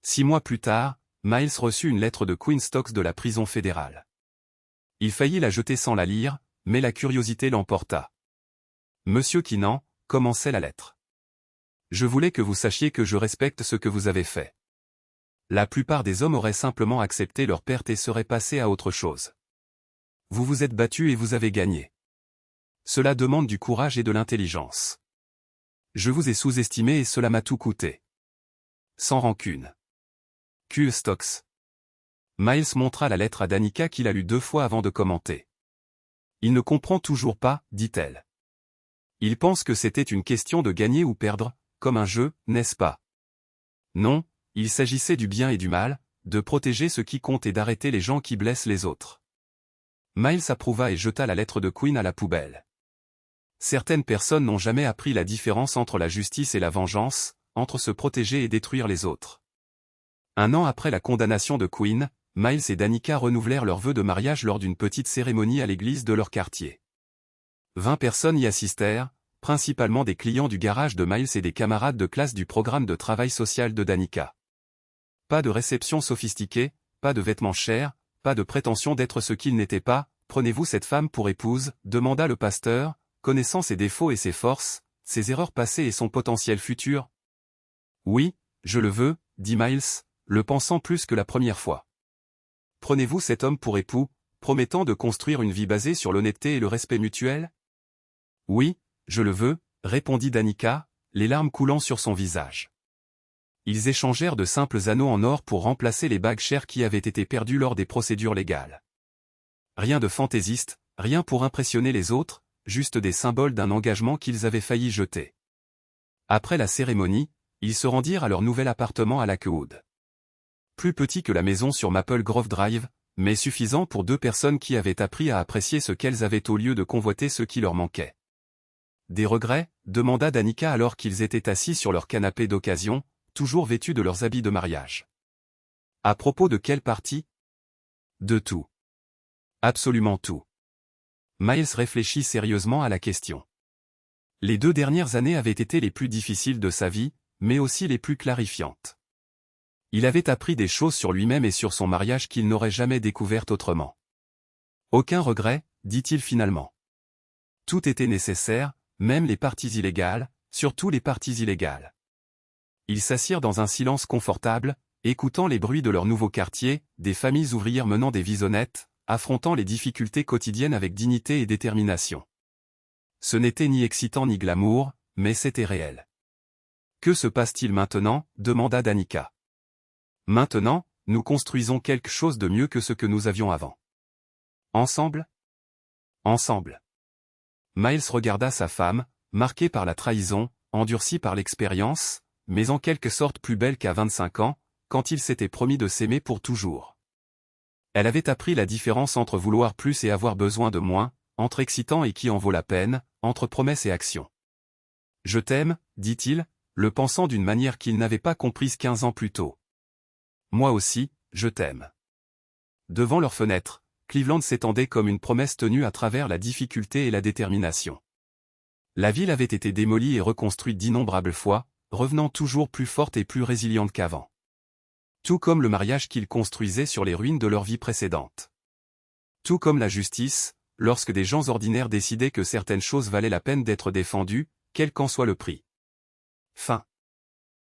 6 mois plus tard, Miles reçut une lettre de Quinn Stokes de la prison fédérale. Il faillit la jeter sans la lire, mais la curiosité l'emporta. Monsieur Keenan, commençait la lettre. Je voulais que vous sachiez que je respecte ce que vous avez fait. La plupart des hommes auraient simplement accepté leur perte et seraient passés à autre chose. Vous vous êtes battu et vous avez gagné. Cela demande du courage et de l'intelligence. Je vous ai sous-estimé et cela m'a tout coûté. Sans rancune. Q. Stokes. Miles montra la lettre à Danica qu'il a lue 2 fois avant de commenter. Il ne comprend toujours pas, dit-elle. Il pense que c'était une question de gagner ou perdre, comme un jeu, n'est-ce pas? Non, il s'agissait du bien et du mal, de protéger ce qui compte et d'arrêter les gens qui blessent les autres. Miles approuva et jeta la lettre de Quinn à la poubelle. Certaines personnes n'ont jamais appris la différence entre la justice et la vengeance, entre se protéger et détruire les autres. 1 an après la condamnation de Quinn, Miles et Danica renouvelèrent leurs vœux de mariage lors d'une petite cérémonie à l'église de leur quartier. 20 personnes y assistèrent, principalement des clients du garage de Miles et des camarades de classe du programme de travail social de Danica. Pas de réception sophistiquée, pas de vêtements chers, pas de prétention d'être ce qu'il n'était pas. Prenez-vous cette femme pour épouse, demanda le pasteur, connaissant ses défauts et ses forces, ses erreurs passées et son potentiel futur. Oui, je le veux, dit Miles, le pensant plus que la première fois. Prenez-vous cet homme pour époux, promettant de construire une vie basée sur l'honnêteté et le respect mutuel? Oui, je le veux, répondit Danica, les larmes coulant sur son visage. Ils échangèrent de simples anneaux en or pour remplacer les bagues chères qui avaient été perdues lors des procédures légales. Rien de fantaisiste, rien pour impressionner les autres, juste des symboles d'un engagement qu'ils avaient failli jeter. Après la cérémonie, ils se rendirent à leur nouvel appartement à Lakewood. Plus petit que la maison sur Maple Grove Drive, mais suffisant pour 2 personnes qui avaient appris à apprécier ce qu'elles avaient au lieu de convoiter ce qui leur manquait. Des regrets, demanda Danica alors qu'ils étaient assis sur leur canapé d'occasion, toujours vêtus de leurs habits de mariage. À propos de quelle partie? De tout. Absolument tout. Miles réfléchit sérieusement à la question. Les 2 dernières années avaient été les plus difficiles de sa vie, mais aussi les plus clarifiantes. Il avait appris des choses sur lui-même et sur son mariage qu'il n'aurait jamais découvertes autrement. Aucun regret, dit-il finalement. Tout était nécessaire, même les parties illégales, surtout les parties illégales. Ils s'assirent dans un silence confortable, écoutant les bruits de leur nouveau quartier, des familles ouvrières menant des vies honnêtes, affrontant les difficultés quotidiennes avec dignité et détermination. Ce n'était ni excitant ni glamour, mais c'était réel. Que se passe-t-il maintenant? Demanda Danica. Maintenant, nous construisons quelque chose de mieux que ce que nous avions avant. Ensemble? Ensemble. Miles regarda sa femme, marquée par la trahison, endurcie par l'expérience, mais en quelque sorte plus belle qu'à 25 ans, quand il s'était promis de s'aimer pour toujours. Elle avait appris la différence entre vouloir plus et avoir besoin de moins, entre excitant et qui en vaut la peine, entre promesse et action. Je t'aime, dit-il, le pensant d'une manière qu'il n'avait pas comprise 15 ans plus tôt. Moi aussi, je t'aime. Devant leur fenêtre, Cleveland s'étendait comme une promesse tenue à travers la difficulté et la détermination. La ville avait été démolie et reconstruite d'innombrables fois, revenant toujours plus forte et plus résiliente qu'avant. Tout comme le mariage qu'ils construisaient sur les ruines de leur vie précédente. Tout comme la justice, lorsque des gens ordinaires décidaient que certaines choses valaient la peine d'être défendues, quel qu'en soit le prix. Fin.